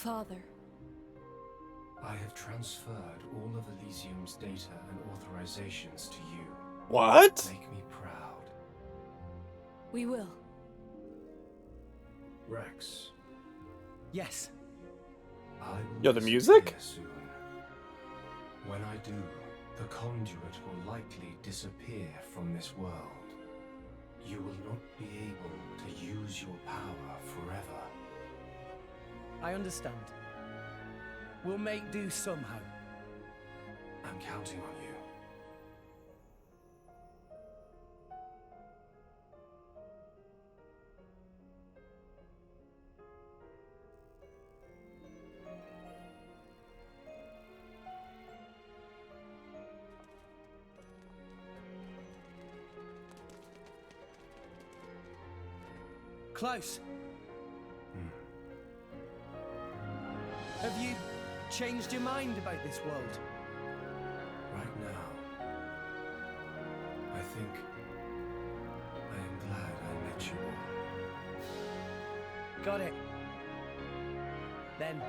Father. I have transferred all of Elysium's data and authorizations to you. What? Make me proud. We will. Rex. Yes. I will Yo, the music? disappear soon. When I do, the conduit will likely disappear from this world. You will not be able to use your power forever. I understand. We'll make do somehow. I'm counting on you. Close. Have you changed your mind about this world? Right now, I think I am glad I met you all. Got it. Then,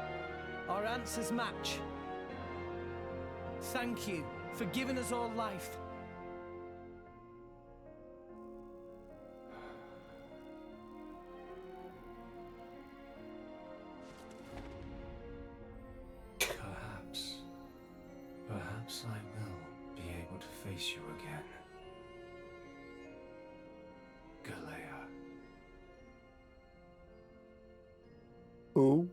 our answers match. Thank you for giving us all life. Perhaps I will be able to face you again. Galea. Who?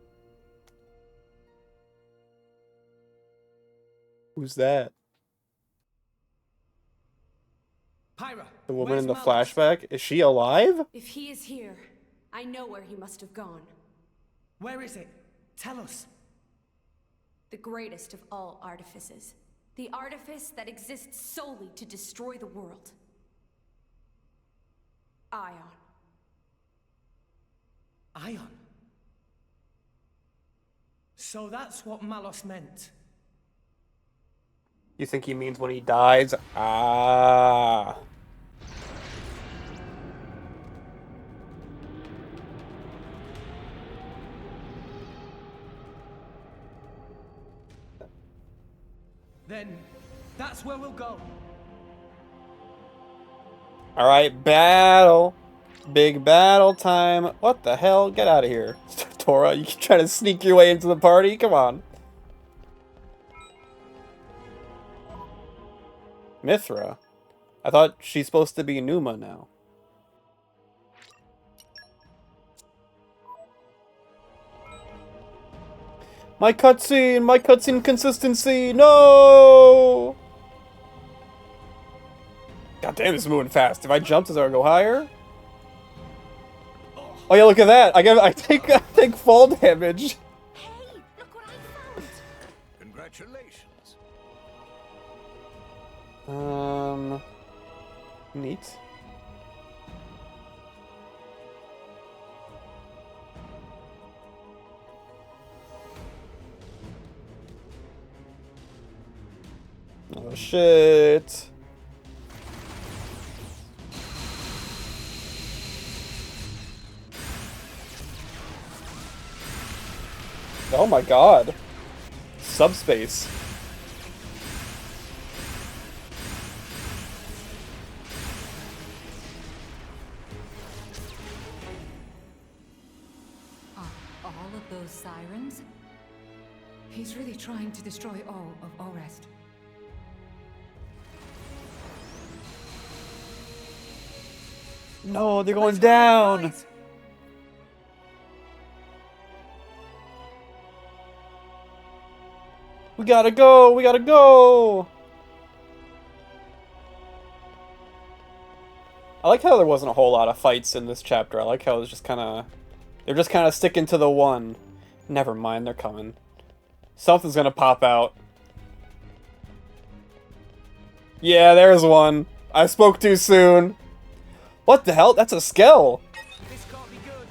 Who's that? Pyra, The woman where's in the Malus? flashback? Is she alive? If he is here, I know where he must have gone. Where is it? Tell us. The greatest of all artifices. The artifice that exists solely to destroy the world. Ion. Ion? So that's what Malos meant. You think he means when he dies? Ah. Then, that's where we'll go. Alright, battle. Big battle time. What the hell? Get out of here. Tora, you trying to sneak your way into the party? Come on. Mithra? I thought she's supposed to be Numa now. My cutscene consistency, no! God damn, this is moving fast. If I jump, does it go higher? Oh yeah, look at that! I take fall damage. Hey, look what I found. Congratulations. Neat. Oh shit. Oh my god. Subspace. Are all of those sirens? He's really trying to destroy all of Orest. No, they're going down. We gotta go, we gotta go. I like how there wasn't a whole lot of fights in this chapter. I like how it was just kind of... They're just kind of sticking to the one. Never mind, they're coming. Something's gonna pop out. Yeah, there's one. I spoke too soon. What the hell? That's a Skell. This can't be good.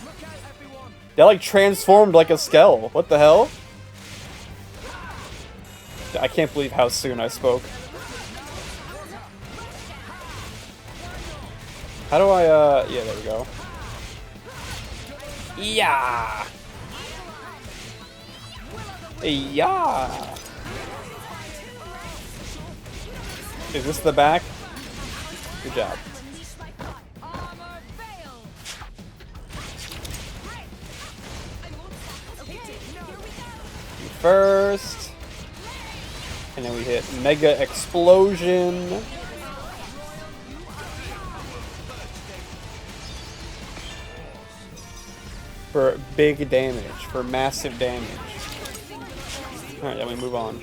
Look out, everyone. They like transformed like a Skell. What the hell? I can't believe how soon I spoke. How do I, yeah, there we go. Yeah! Yeah. Is this the back? Good job. First. And then we hit Mega Explosion. For big damage, for massive damage. Alright, then we move on.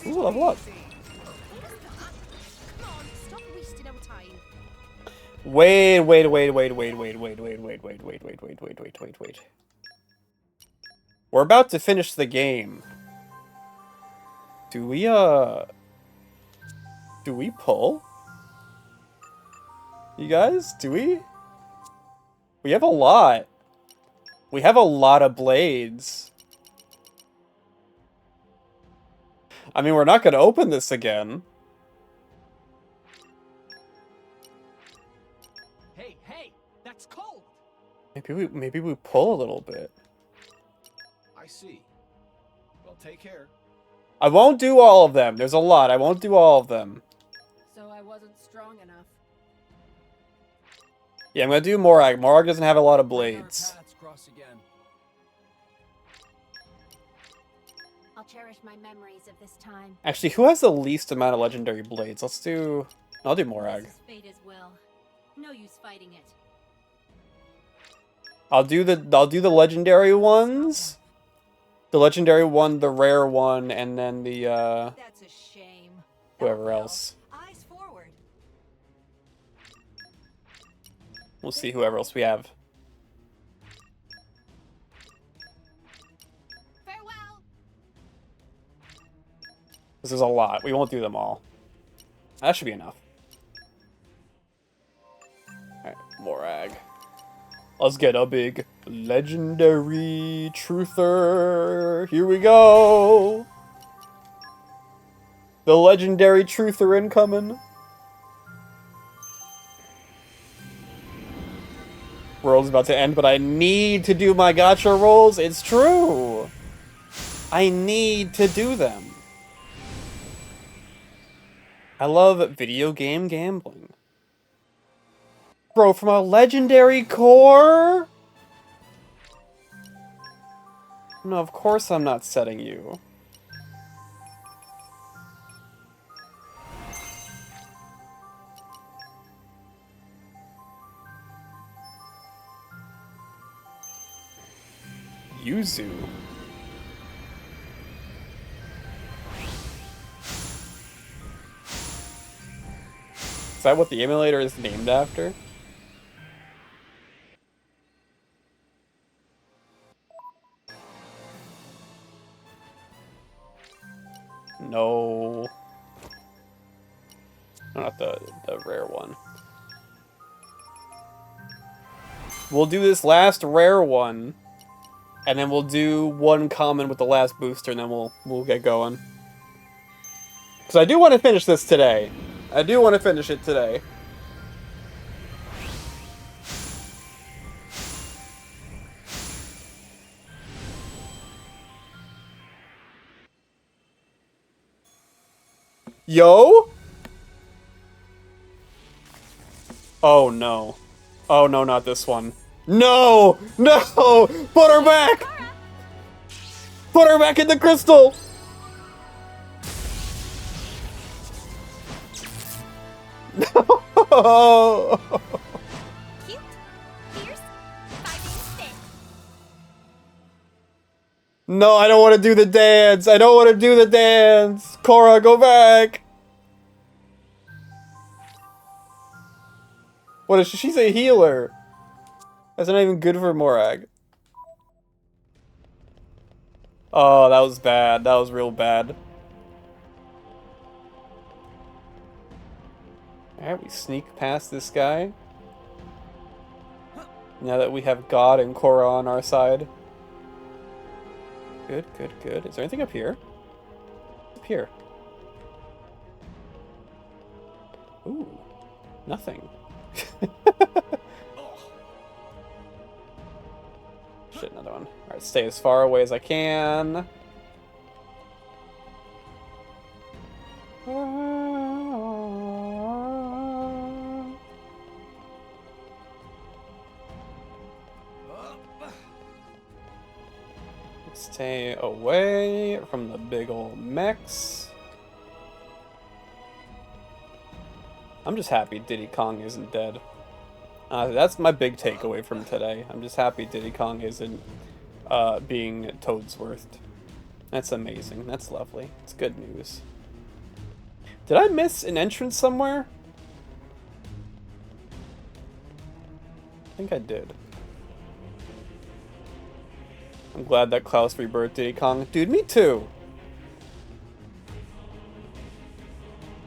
Ooh, level up. Wait. We're about to finish the game. Do we pull? You guys, do we? We have a lot. We have a lot of blades. I mean, we're not gonna open this again. Hey, that's cold. Maybe we pull a little bit. I see. Well, take care. I won't do all of them. There's a lot. I won't do all of them. So I wasn't strong enough. Yeah, I'm gonna do Morag. Morag doesn't have a lot of blades. Cross again. I'll cherish my memories of this time. Actually, who has the least amount of legendary blades? Let's do... I'll do Morag. Fate is will. No use fighting it. I'll do the legendary ones. The legendary one, the rare one, and then the That's a shame. whoever else. Eyes forward. We'll see whoever else we have. Farewell. This is a lot. We won't do them all. That should be enough. Alright, Morag. Let's get a big legendary truther. Here we go. The legendary truther incoming. World's about to end, but I need to do my gacha rolls. It's true. I need to do them. I love video game gambling. Bro, from a legendary core? No, of course I'm not setting you. Yuzu. Is that what the emulator is named after? No. Not the rare one. We'll do this last rare one, and then we'll do one common with the last booster, and then we'll get going. Because I do want to finish this today. I do want to finish it today. Yo? Oh no. Oh no, not this one. No! No! Put her back! Put her back in the crystal! No! Cute, fierce, fighting fit. No, I don't want to do the dance. I don't want to do the dance. Korra, go back. What is she? She's a healer. That's not even good for Morag. Oh, that was bad. That was real bad. Alright, we sneak past this guy. Now that we have God and Korra on our side. Good, good, good. Is there anything up here? Up here. Ooh, nothing. Shit, another one. Alright, stay as far away as I can. Stay away from the big old mechs. I'm just happy Diddy Kong isn't dead. That's my big takeaway from today. I'm just happy Diddy Kong isn't being Toadsworthed. That's amazing. That's lovely. It's good news. Did I miss an entrance somewhere? I think I did. I'm glad that Klaus rebirthed Diddy Kong. Dude, me too.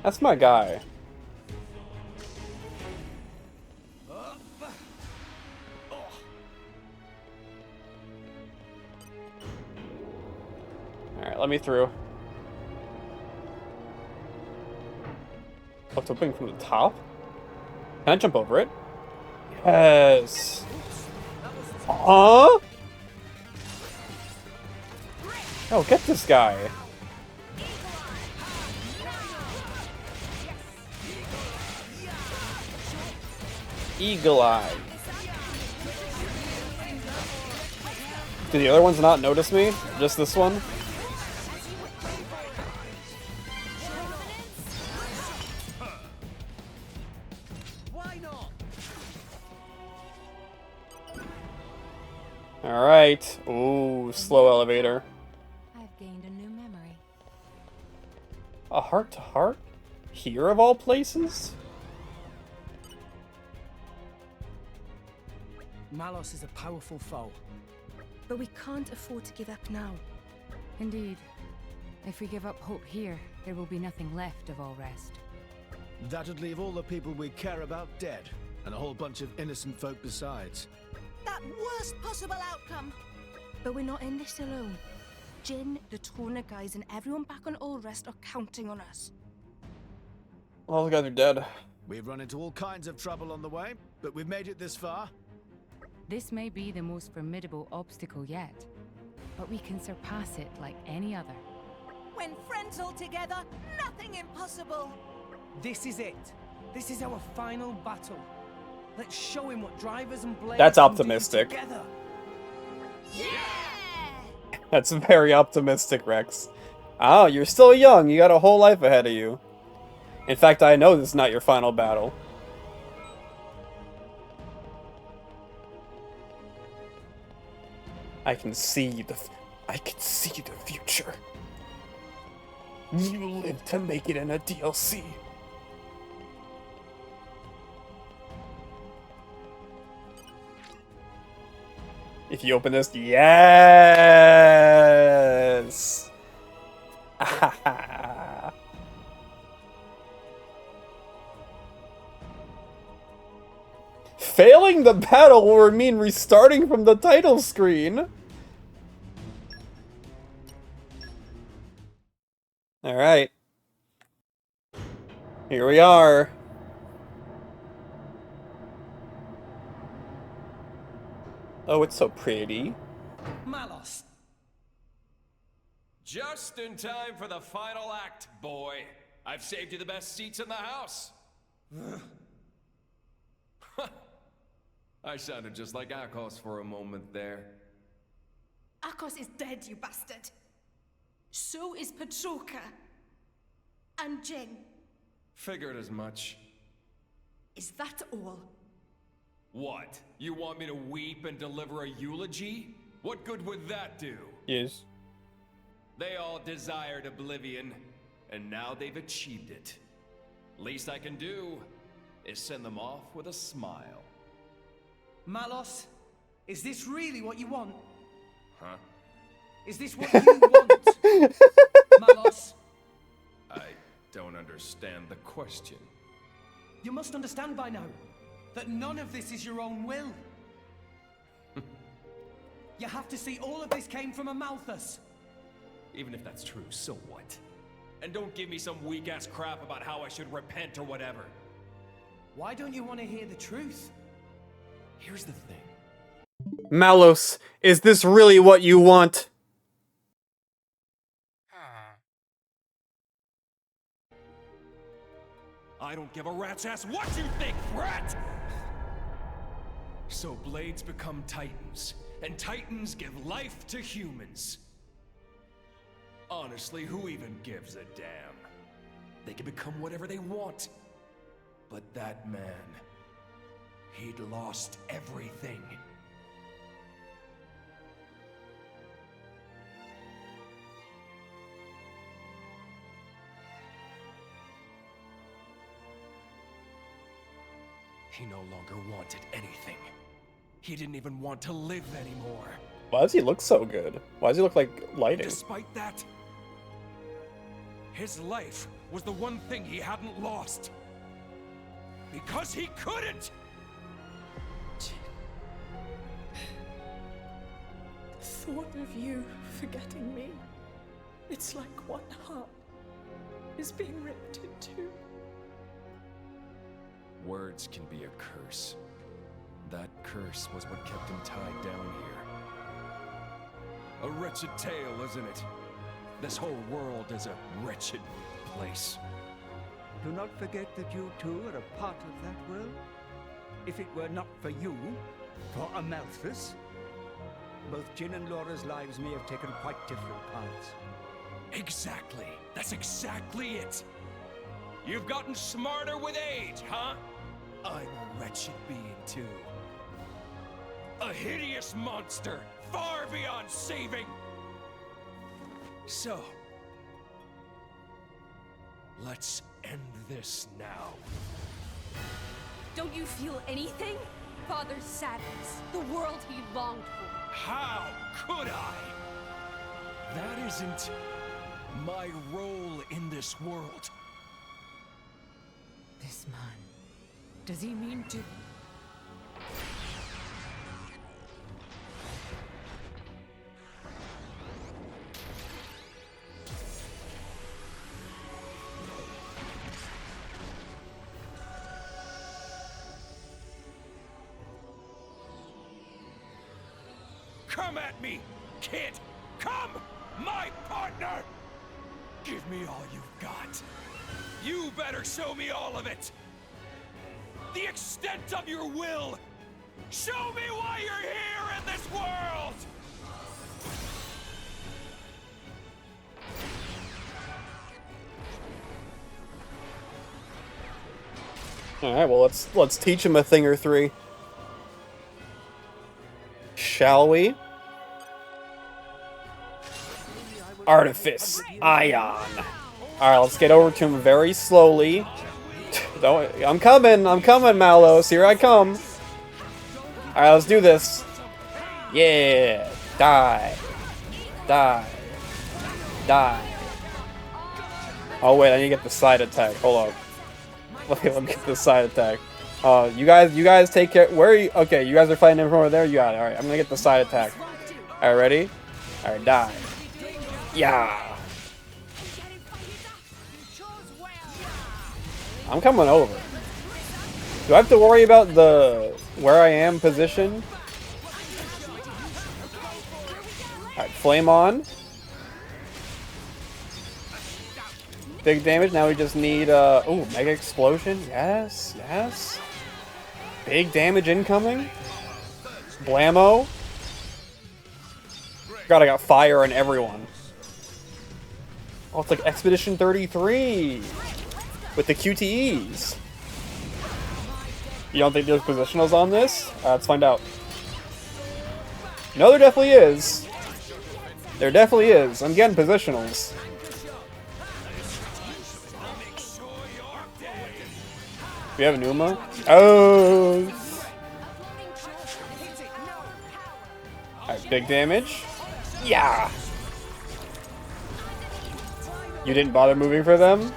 That's my guy. Alright, let me through. Oh, it's opening from the top? Can I jump over it? Yes! Huh? Oh, get this guy. Eagle Eye. Do the other ones not notice me? Just this one? Alright. Ooh, slow elevator. I've gained a new memory. A heart-to-heart? Here of all places? Malos is a powerful foe. But we can't afford to give up now. Indeed. If we give up hope here, there will be nothing left of all rest. That'd leave all the people we care about dead, and a whole bunch of innocent folk besides. That worst possible outcome! But we're not in this alone. Jin, the Torna guys, and everyone back on All Rest are counting on us. All the guys are dead. We've run into all kinds of trouble on the way, but we've made it this far. This may be the most formidable obstacle yet, but we can surpass it like any other. When friends all together, nothing impossible! This is it. This is our final battle. Let's show him what drivers and blades That's can do optimistic. together. That's very optimistic, Rex. Oh, you're still young. You got a whole life ahead of you. In fact, I know this is not your final battle. I can see the future. You live to make it in a DLC. If you open this, yes! Failing the battle will mean restarting from the title screen. Alright. Here we are. Oh, it's so pretty. Malos. Just in time for the final act, boy. I've saved you the best seats in the house. I sounded just like Akos for a moment there. Akos is dead, you bastard. So is Petroka. And Jin. Figured as much. Is that all? What? You want me to weep and deliver a eulogy? What good would that do? Yes. They all desired oblivion, and now they've achieved it. Least I can do is send them off with a smile. Malos, is this really what you want? Huh? Is this what you want? Malos? I don't understand the question. You must understand by now that none of this is your own will. You have to see all of this came from a Malthus. Even if that's true, so what? And don't give me some weak-ass crap about how I should repent or whatever. Why don't you want to hear the truth? Here's the thing. Malos, is this really what you want? I don't give a rat's ass what you think, brat! So blades become titans, and Titans give life to humans. Honestly, who even gives a damn? They can become whatever they want. But that man, he'd lost everything. He no longer wanted anything. He didn't even want to live anymore. Why does he look so good? Why does he look like lighting? Despite that, his life was the one thing he hadn't lost. Because he couldn't! The thought of you forgetting me, it's like one heart is being ripped in two. Words can be a curse. That curse was what kept him tied down here. A wretched tale, isn't it? This whole world is a wretched place. Do not forget that you too are a part of that world. If it were not for you, for Amalthus, both Jin and Laura's lives may have taken quite different paths. Exactly. That's exactly it. You've gotten smarter with age, huh? I'm a wretched being too. A hideous monster, far beyond saving. So, let's end this now. Don't you feel anything? Father's sadness, the world he longed for. How could I? That isn't my role in this world. This man, does he mean to... Come at me, kid! Come, my partner! Give me all you've got. You better show me all of it! The extent of your will! Show me why you're here in this world! Alright, well let's teach him a thing or three. Shall we? Artifice. Ion. Alright, let's get over to him very slowly. Don't. I'm coming, Malos. Here I come. Alright, let's do this. Yeah. Die. Die. Die. Oh wait, I need to get the side attack. Hold up. Let me get the side attack. You guys take care. Where are you? Okay, you guys are fighting him from over there. You got it. All right, I'm gonna get the side attack. All right, ready? All right, die. Yeah. I'm coming over. Do I have to worry about the where I am position? All right, flame on. Big damage. Now we just need oh, mega explosion. Yes, yes. Big damage incoming. Blammo. God, I got fire on everyone. Oh, it's like Expedition 33 with the QTEs. You don't think there's positionals on this? Let's find out. No, there definitely is. There definitely is. I'm getting positionals. We have a Numa? Oh! Alright, big damage. Yeah! You didn't bother moving for them?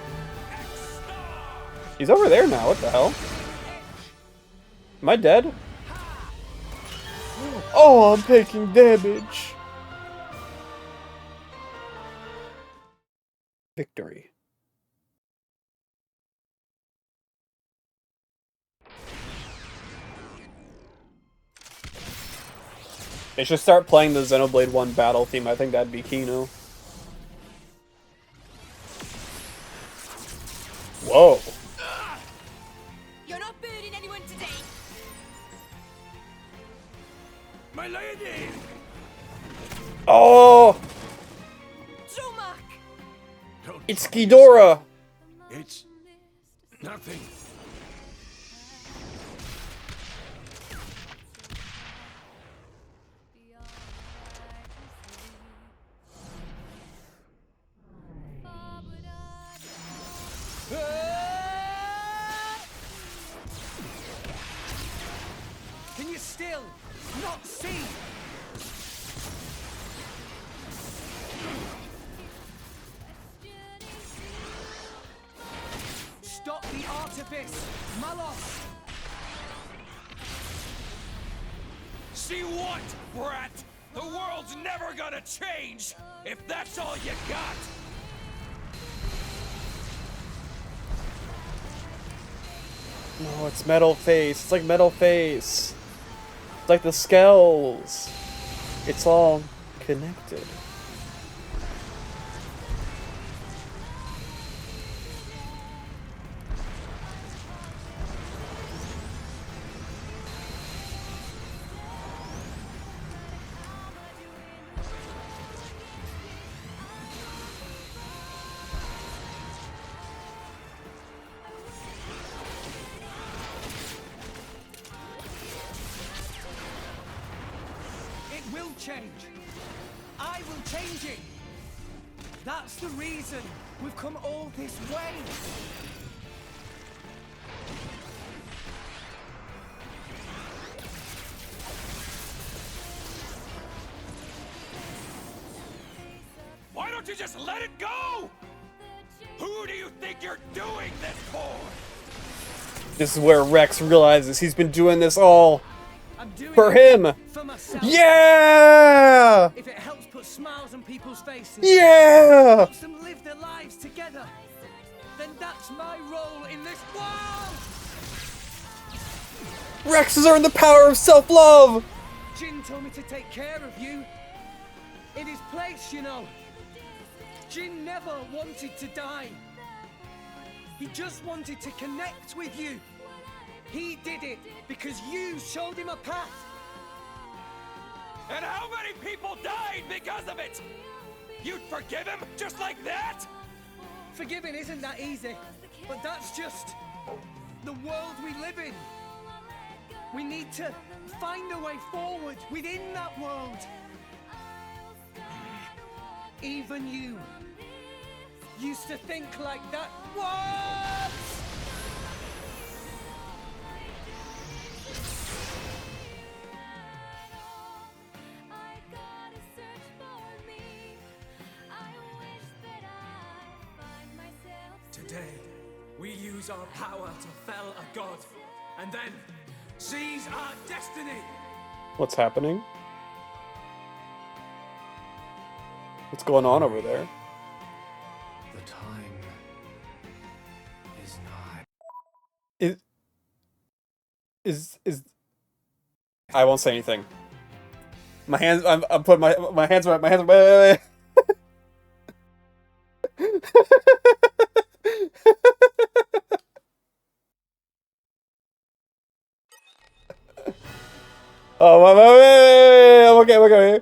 He's over there now, what the hell? Am I dead? Oh, I'm taking damage! Victory. They should start playing the Xenoblade 1 battle theme. I think that'd be Kino. Whoa. You're not burning anyone today. My lady! Oh! It's Ghidorah! It's nothing. Can you still not see? Stop the artifice, Malos! See what, brat? The world's never gonna change if that's all you got! No, it's Metal Face. It's like Metal Face. It's like the skulls. It's all connected. It will change. I will change it. That's the reason we've come all this way. Why don't you just let it go? Who do you think you're doing this for? This is where Rex realizes he's been doing this all for him. For myself. Yeah! If it helps put smiles on people's faces. Yeah! Helps them live their lives together. Then that's my role in this world. Rex has earned the power of self-love! Jin told me to take care of you. In his place, you know. Jin never wanted to die. He just wanted to connect with you. He did it because you showed him a path. And how many people died because of it? You'd forgive him just like that? Forgiving isn't that easy, but that's just the world we live in. We need to find a way forward within that world. Even you used to think like that. What? Today, we use our power to fell a god, and then seize our destiny! What's happening? What's going on over there? The time is nigh. Is I won't say anything. My hands. I'm putting my hands. My hands. Wait. Oh, wait. I'm okay. I'm okay.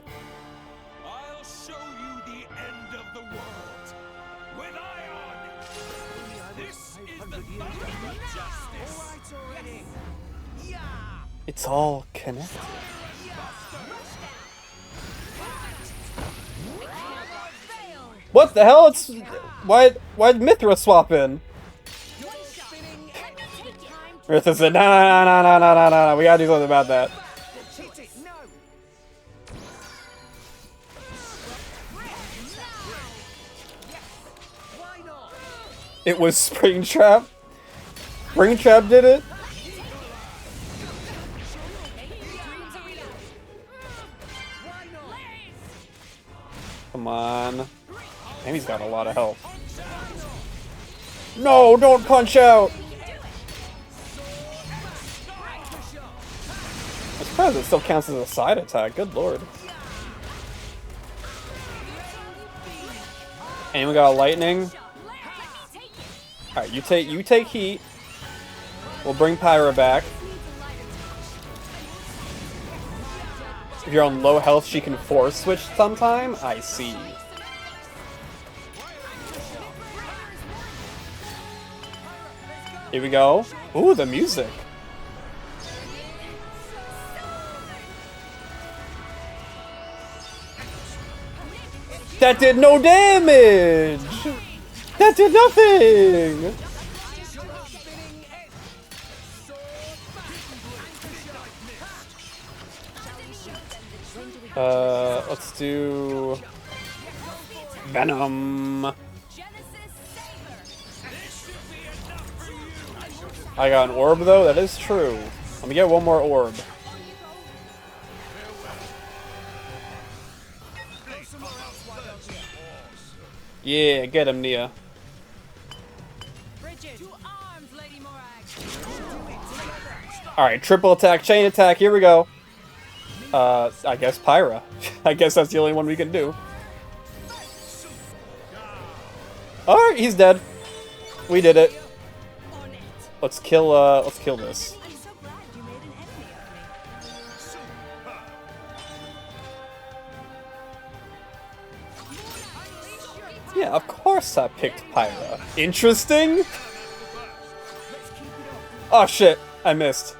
I'll show you the end of the world. With Ion! This is the thunder of justice! It's all connected. What the hell? It's why'd Mithra swap in? Mithra said, no. We gotta do something about that. It was Springtrap. Springtrap did it. Come on. And he's got a lot of health. No, don't punch out! I'm surprised it still counts as a side attack. Good lord. Anyone got a lightning? Alright, you take heat. We'll bring Pyra back. If you're on low health, she can force switch sometime? I see. Here we go. Ooh, the music. That did no damage! That did nothing! Let's do Venom. I got an orb though, that is true. Let me get one more orb. Yeah, get him, Nia. Alright, triple attack, chain attack, here we go. I guess Pyra. I guess that's the only one we can do. Alright, he's dead. We did it. Let's kill this. Yeah, of course I picked Pyra. Interesting? Oh shit, I missed.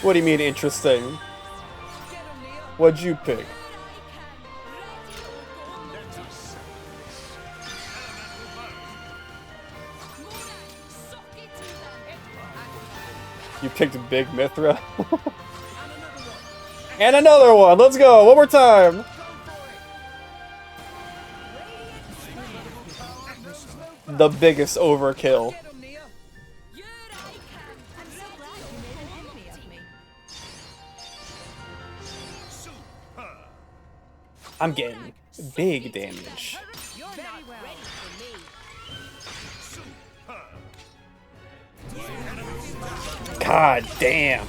What do you mean interesting? What'd you pick? You picked Big Mithra? And another one! Let's go! One more time! The biggest overkill. I'm getting big damage. God damn.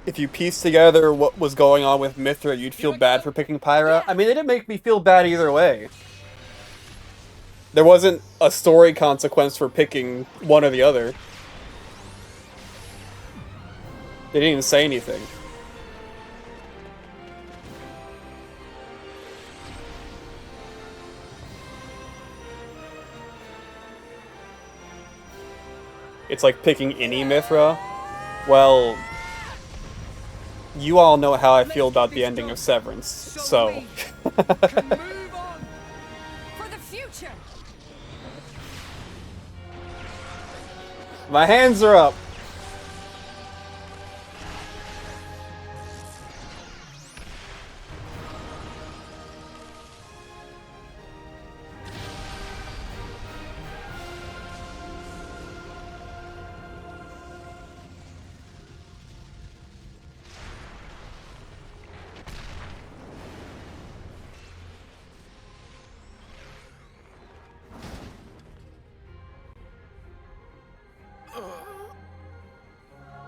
If you piece together what was going on with Mithra, you'd feel bad for picking Pyra. I mean, it didn't make me feel bad either way. There wasn't a story consequence for picking one or the other. They didn't even say anything. It's like picking any Mithra. Well, you all know how I feel about the ending of Severance, so... My hands are up!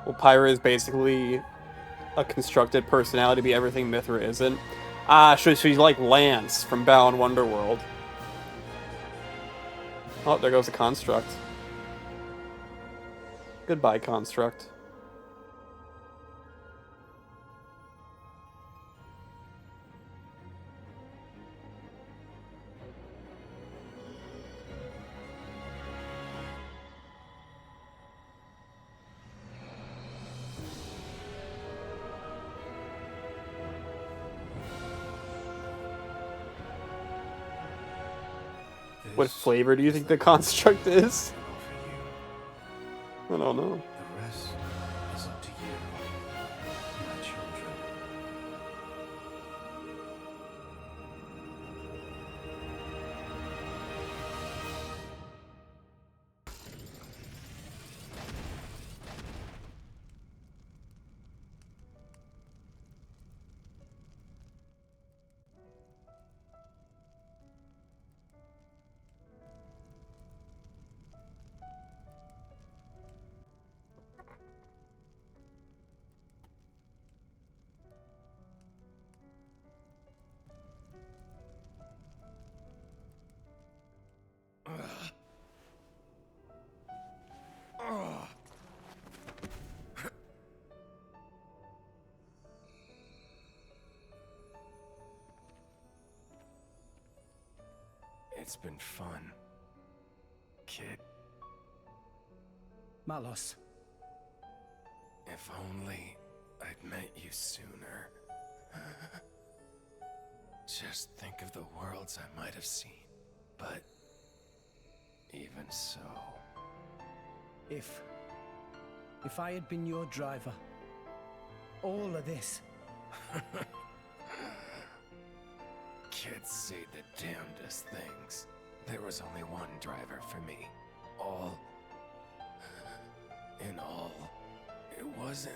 Well, Pyra is basically a constructed personality to be everything Mithra isn't. Ah, she's like Lance from Balan Wonderworld. Oh, there goes a construct. Goodbye, construct. What flavor do you think the construct is? I don't know. The rest is up to you, my children. It's been fun, kid. Malos. If only I'd met you sooner. Just think of the worlds I might have seen. But even so... If I had been your driver, all of this... Kids say the damnedest things. There was only one driver for me. All... in all, it wasn't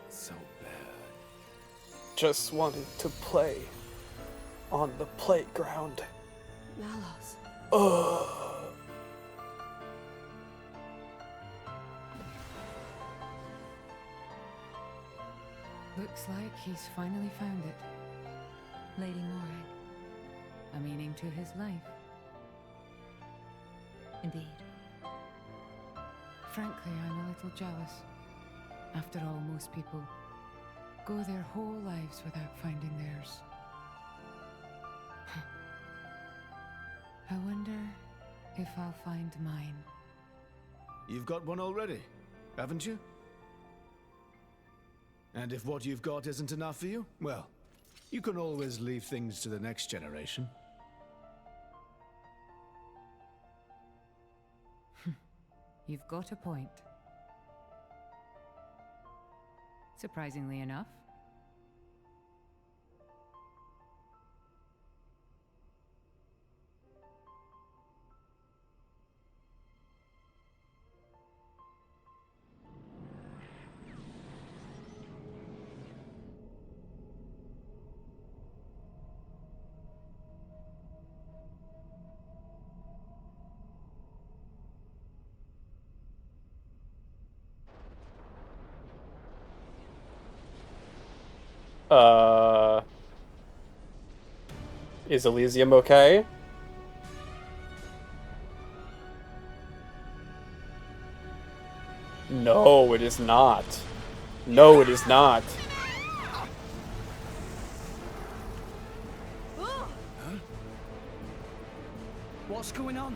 so bad. Just wanted to play on the playground. Malos. Ugh. Looks like he's finally found it. Lady Morag. A meaning to his life. Indeed. Frankly, I'm a little jealous. After all, most people go their whole lives without finding theirs. I wonder if I'll find mine. You've got one already, haven't you? And if what you've got isn't enough for you, well, you can always leave things to the next generation. You've got a point. Surprisingly enough. Is Elysium okay? No, it is not. No, it is not. What's going on?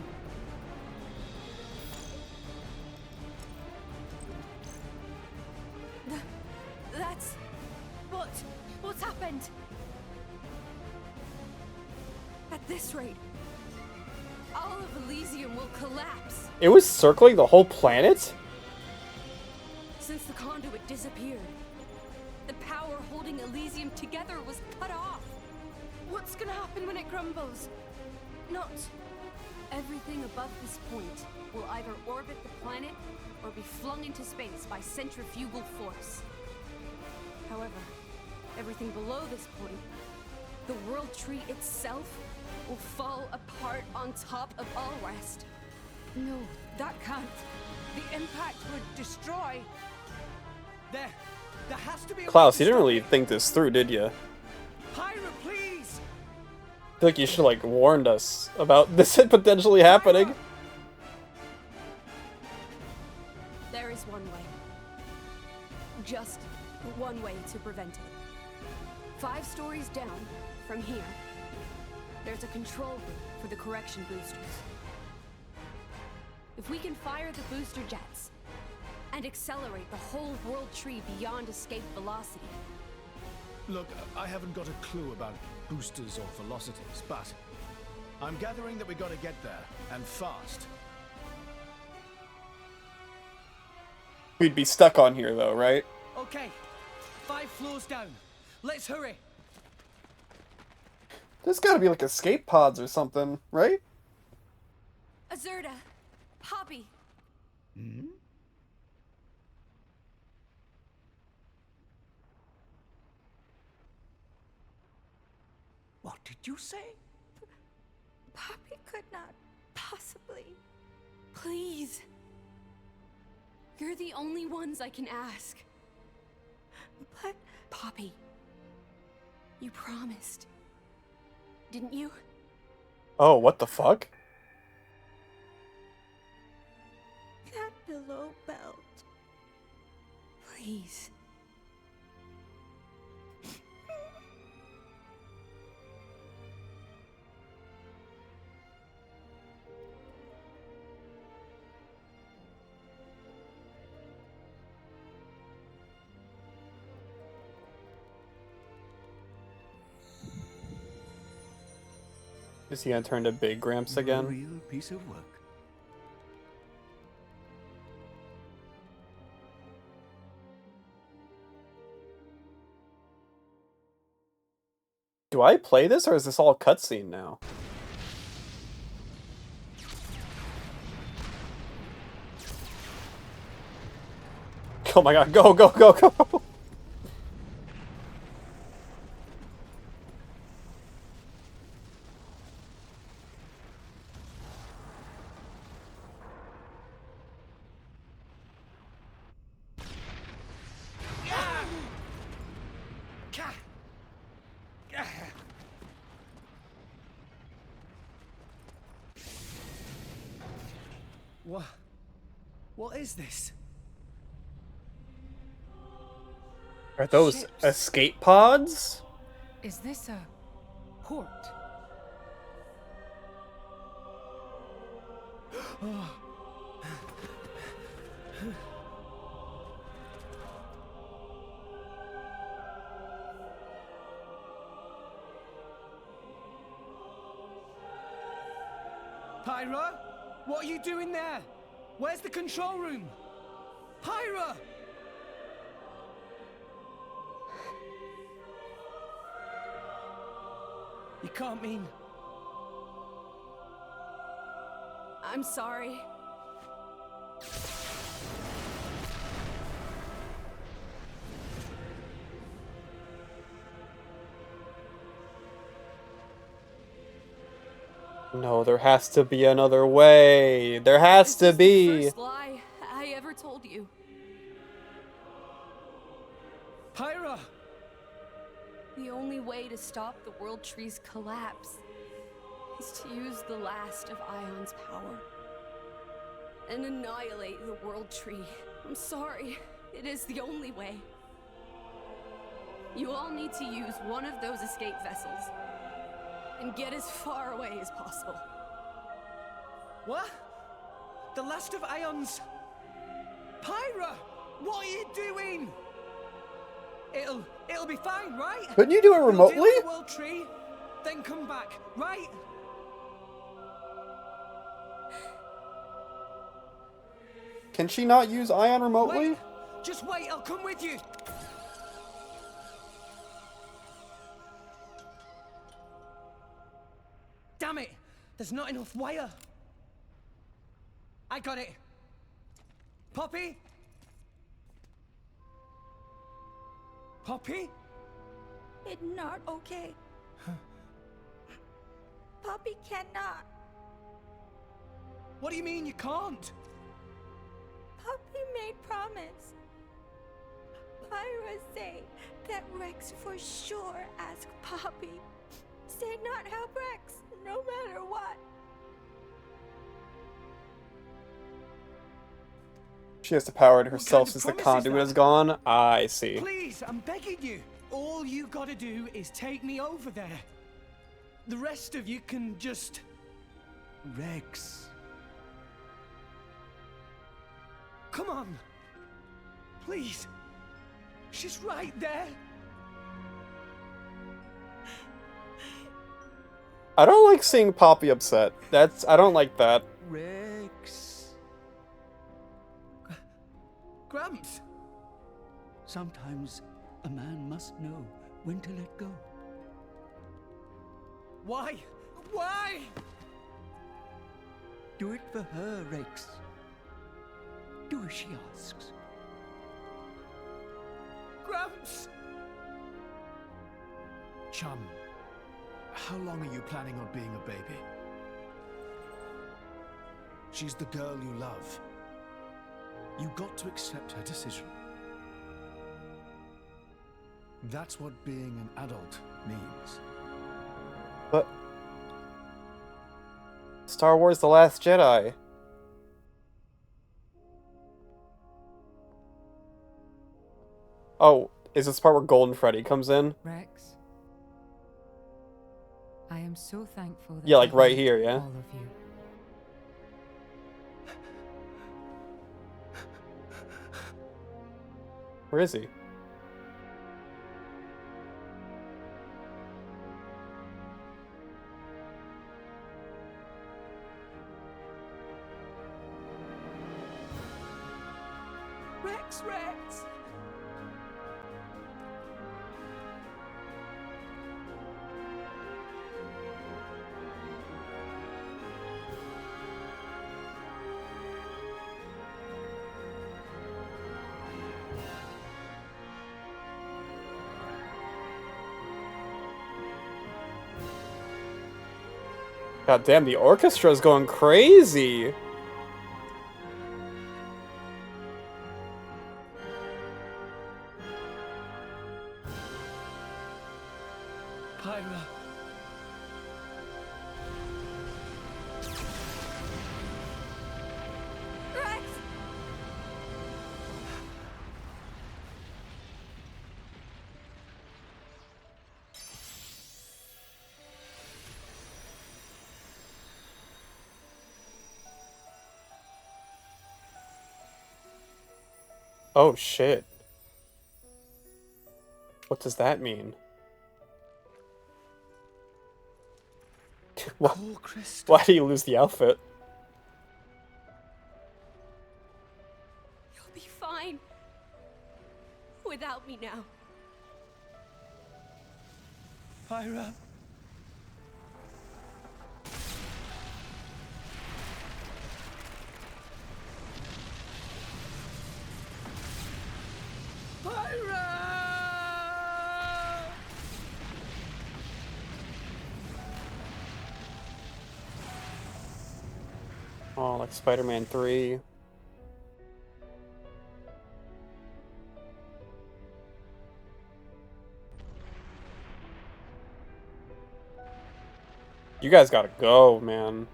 That's... What's happened? At this rate, all of Elysium will collapse. It was circling the whole planet? Since the conduit disappeared, the power holding Elysium together was cut off. What's gonna happen when it crumbles? Not... Everything above this point will either orbit the planet or be flung into space by centrifugal force. However, everything below this point, the World Tree itself, will fall apart on top of all rest. No, that can't. The impact would destroy... There has to be a Klaus, way you to didn't stop really it. think this through, did you? Pyra, please! I feel like you should like warned us about this potentially happening. There is one way. Just one way to prevent it. 5 stories down from here, there's a control room for the correction boosters. If we can fire the booster jets and accelerate the whole World Tree beyond escape velocity. Look, I haven't got a clue about boosters or velocities, but I'm gathering that we gotta get there, and fast. We'd be stuck on here though, right? Okay, 5 floors down. Let's hurry. There's gotta be like escape pods or something, right? Azurda, Poppy. Hmm? What did you say? Poppy could not possibly... Please. You're the only ones I can ask. But... Poppy. You promised. Didn't you? Oh, what the fuck? That below belt. Please. Is he gonna turn to Big Gramps You're a again? real piece of work. Do I play this, or is this all cutscene now? Oh my god, go, go, go, go! What is this? Are those escape pods? Is this a port? Pyra? What are you doing there? Where's the control room? Pyra! You can't mean... I'm sorry. No, there has to be another way. There has to be. The first lie I ever told you. Pyra! The only way to stop the World Tree's collapse is to use the last of Ion's power and annihilate the World Tree. I'm sorry, it is the only way. You all need to use one of those escape vessels and get as far away as possible. What? The last of Ion's... Pyra! What are you doing? It'll be fine, right? Couldn't you do it remotely? We'll deal with the World Tree, then come back, right? Can she not use Ion remotely? Wait. Just wait, I'll come with you. Damn it! There's not enough wire. I got it. Poppy? Poppy? It's not okay. Poppy cannot. What do you mean you can't? Poppy made promise. Pyra say that Rex for sure ask Poppy. Say not help Rex, no matter what. She has to power it herself kind of since the promise is conduit that? is gone? I see. Please, I'm begging you. All you gotta do is take me over there. The rest of you can just... Rex. Come on. Please. She's right there. I don't like seeing Poppy upset. I don't like that. Rex. Gramps. Sometimes a man must know when to let go. Why? Why? Do it for her, Rex. Do as she asks. Gramps! Chum, how long are you planning on being a baby? She's the girl you love. You got to accept her decision. That's what being an adult means. But Star Wars The Last Jedi. Oh, is this the part where Golden Freddy comes in? Rex, I am so thankful that Yeah, like I right met here, yeah? all of you. Where is he? Thanks, Rex. God damn, the orchestra's going crazy. Pyra. Rex! Oh shit. What does that mean? Why do you lose the outfit? You'll be fine. Without me now. Pyra. Oh, like Spider-Man 3. You guys gotta go, man.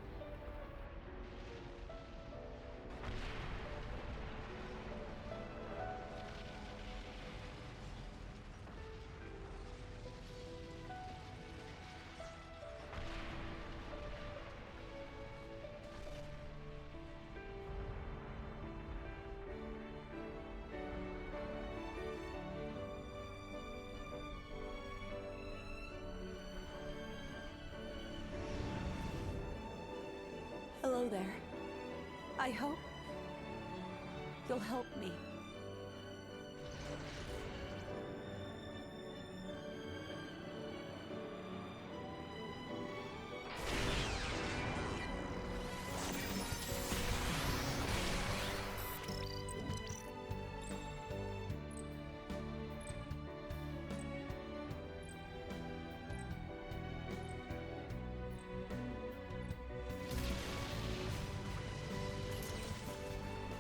Hello there. I hope you'll help me.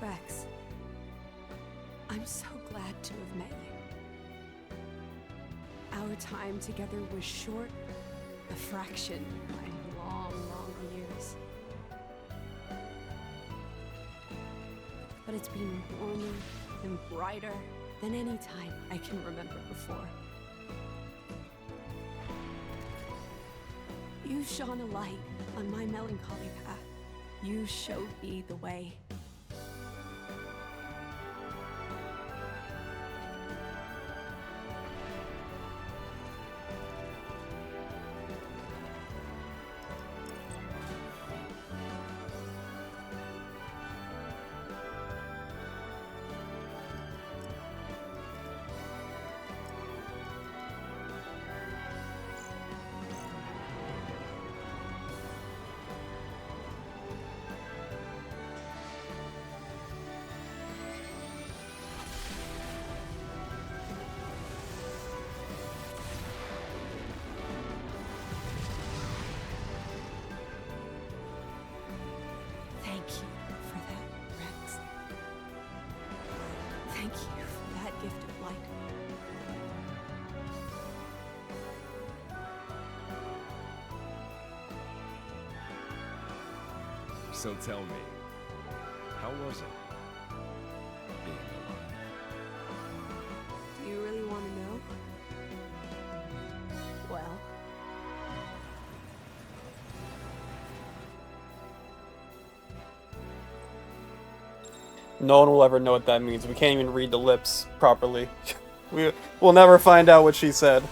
Rex, I'm so glad to have met you. Our time together was short, a fraction of my long, long years. But it's been warmer and brighter than any time I can remember before. You shone a light on my melancholy path. You showed me the way. Thank you for that, Rex. Thank you for that gift of light. So tell me, how was it being alive? Do you really want to know? Well, No one will ever know what that means. We can't even read the lips properly. We'll never find out what she said.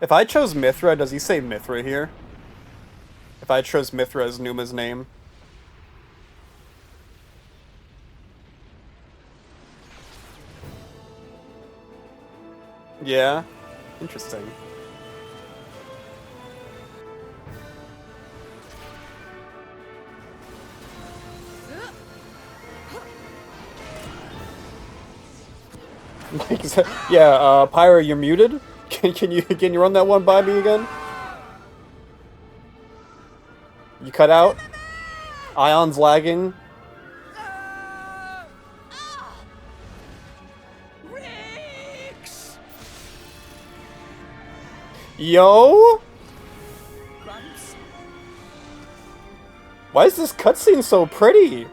If I chose Mithra, does he say Mithra here? If I chose Mithra as Numa's name? Yeah? Interesting. Yeah, Pyra, you're muted? Can you run that one by me again? You cut out? Ion's lagging. Yo? Why is this cutscene so pretty?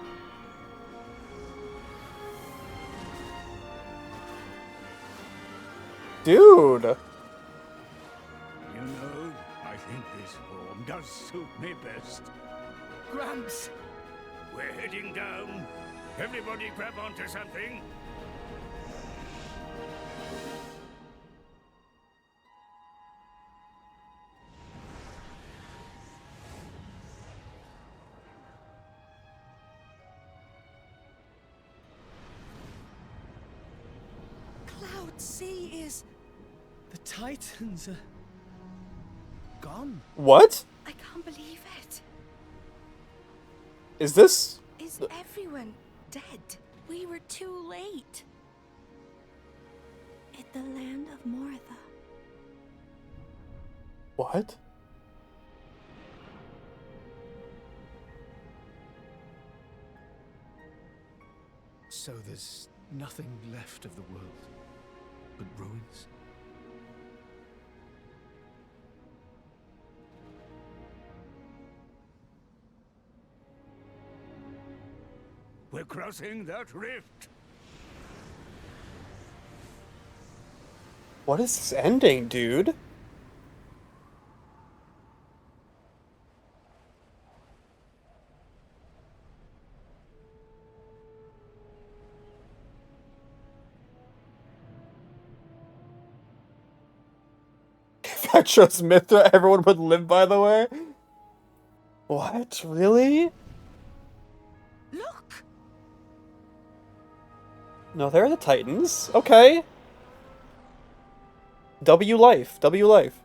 Dude. You know, I think this form does suit me best. Gramps! We're heading down. Everybody grab onto something. Cloud Sea is... The Titans are... gone. What? I can't believe it. Is this... Is everyone dead? We were too late. At the land of Moritha. What? So there's nothing left of the world but ruins? We're crossing that rift. What is this ending, dude? If I chose Mithra, everyone would live, by the way? What? Really? Look! No, they're the Titans. Okay. W life. W life.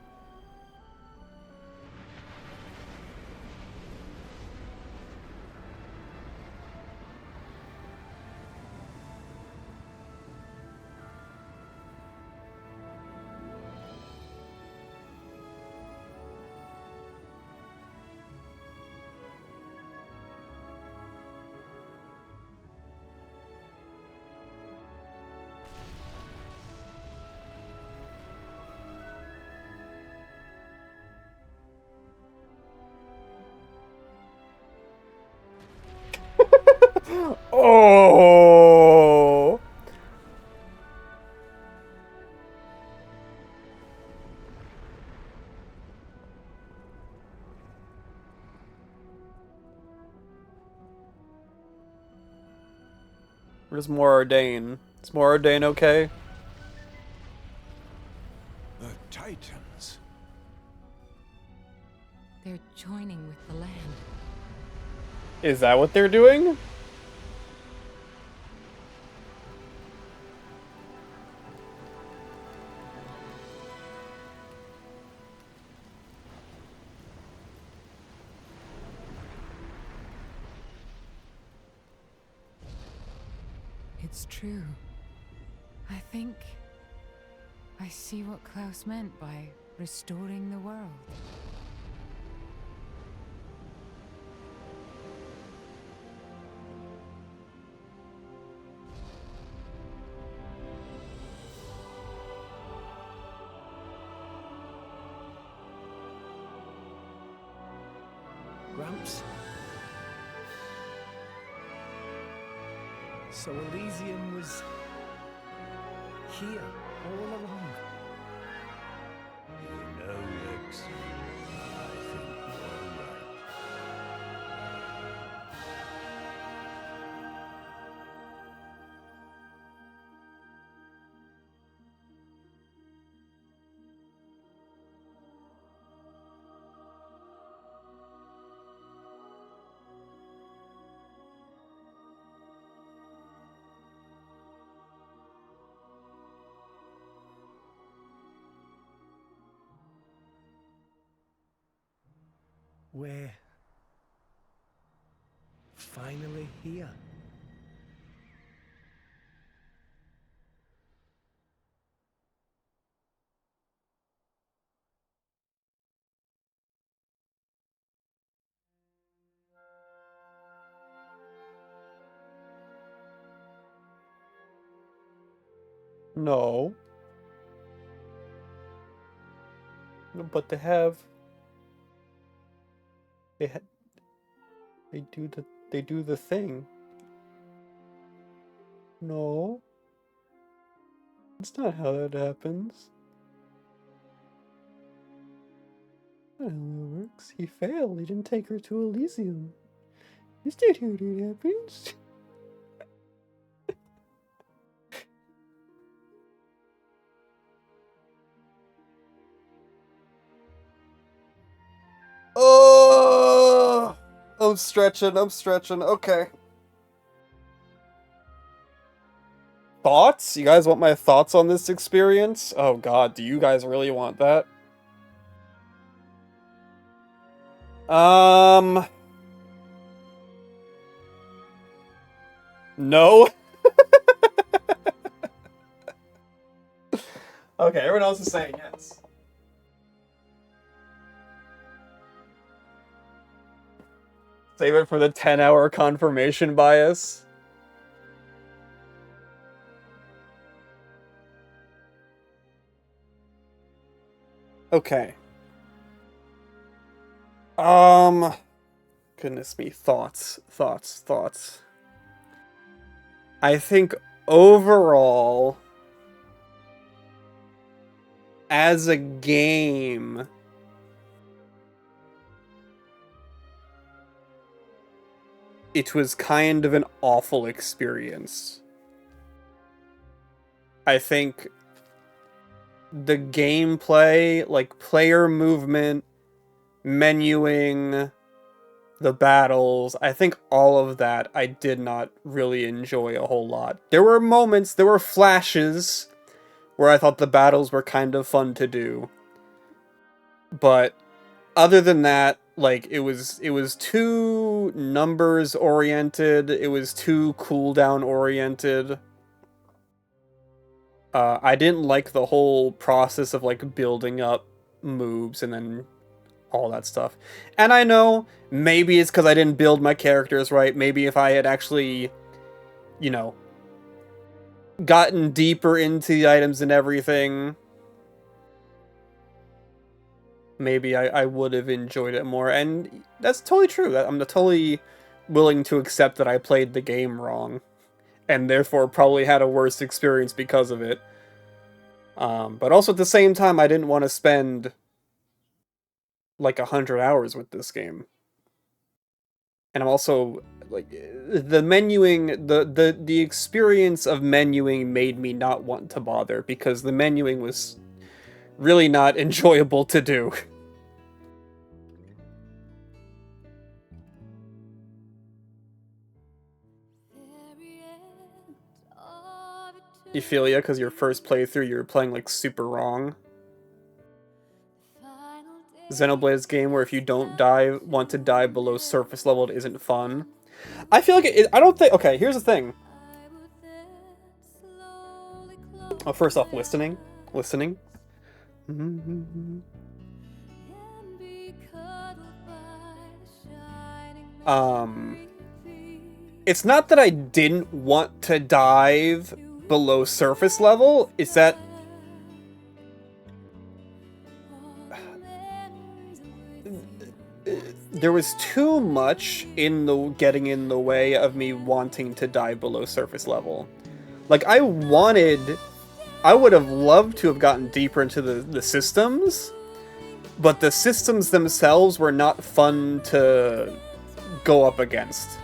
Oh. Where's Morardain? Is Morardain okay? The Titans. They're joining with the land. Is that what they're doing? It's true. I think I see what Klaus meant by restoring the world. Gramps? So Elysium was... here, all along. You know, Rex, I think you're right. We're finally here. No. But they do the thing. No. That's not how that happens. That's not how that works. He failed. He didn't take her to Elysium. That's not how that happens. Oh, I'm stretching. Okay. Thoughts? You guys want my thoughts on this experience? Oh god, do you guys really want that? No? Okay, everyone else is saying yes. Save it for the 10-hour confirmation bias. Okay. Goodness me, thoughts. I think overall, as a game, it was kind of an awful experience. I think the gameplay, like player movement, menuing, the battles, I think all of that I did not really enjoy a whole lot. There were moments, there were flashes where I thought the battles were kind of fun to do. But other than that, like it was too numbers oriented, it was too cooldown oriented. I didn't like the whole process of like building up moves and then all that stuff. And I know, maybe it's because I didn't build my characters right. Maybe if I had actually, you know, gotten deeper into the items and everything, maybe I would have enjoyed it more. And that's totally true. I'm totally willing to accept that I played the game wrong, and therefore probably had a worse experience because of it. But also at the same time, I didn't want to spend like 100 hours with this game. And I'm also like the menuing, the experience of menuing made me not want to bother because the menuing was really not enjoyable to do. You feel ya? Because your first playthrough, you were playing like super wrong. Xenoblade's game where if you don't want to dive below surface level, it isn't fun. I feel like I don't think. Okay, here's the thing. Oh, first off, listening. It's not that I didn't want to dive below surface level, it's that there was too much getting in the way of me wanting to dive below surface level. Like, I would have loved to have gotten deeper into the systems, but the systems themselves were not fun to go up against.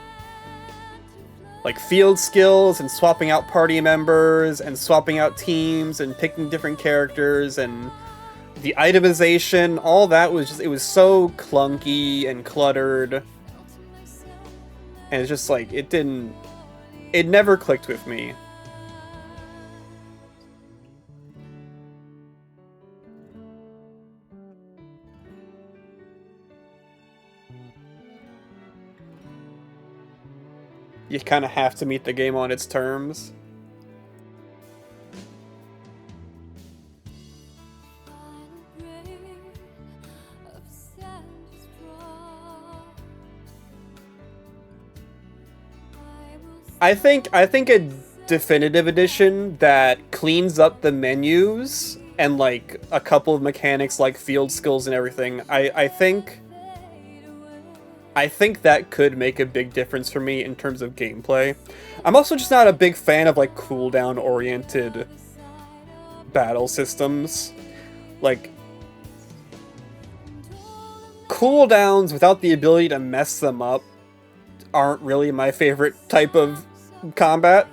Like, field skills and swapping out party members and swapping out teams and picking different characters and the itemization, all that was just, it was so clunky and cluttered. And it's just like, it never clicked with me. you kind of have to meet the game on its terms. I think a definitive edition that cleans up the menus and like a couple of mechanics like field skills and everything. I think that could make a big difference for me in terms of gameplay. I'm also just not a big fan of like cooldown oriented battle systems. Like cooldowns without the ability to mess them up aren't really my favorite type of combat,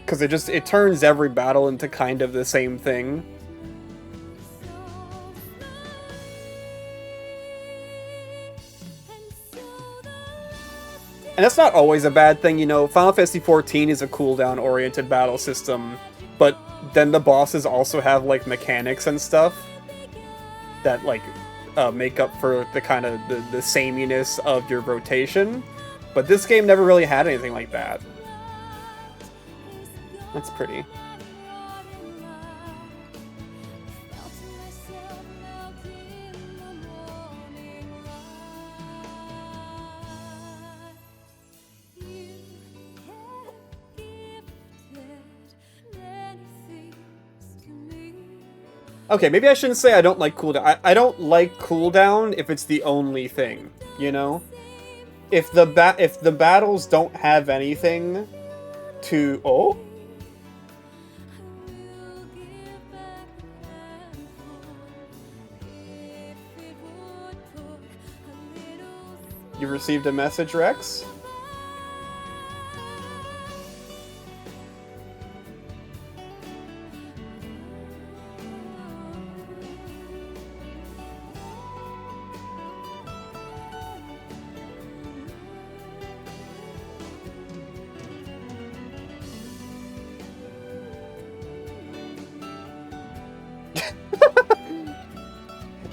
because it turns every battle into kind of the same thing. And that's not always a bad thing, you know. Final Fantasy XIV is a cooldown oriented battle system, but then the bosses also have like mechanics and stuff that like make up for the kind of the sameness of your rotation. But this game never really had anything like that. That's pretty. Okay, maybe I shouldn't say I don't like cooldown. I don't like cooldown if it's the only thing, you know? If the battles don't have anything to... Oh? You received a message, Rex?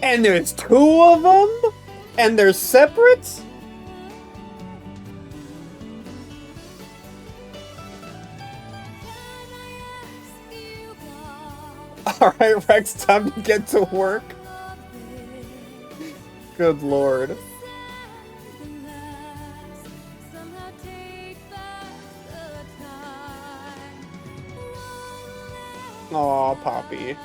And there's 2 of them? And they're separate? Alright, Rex, time to get to work. Good lord. Aw, Poppy.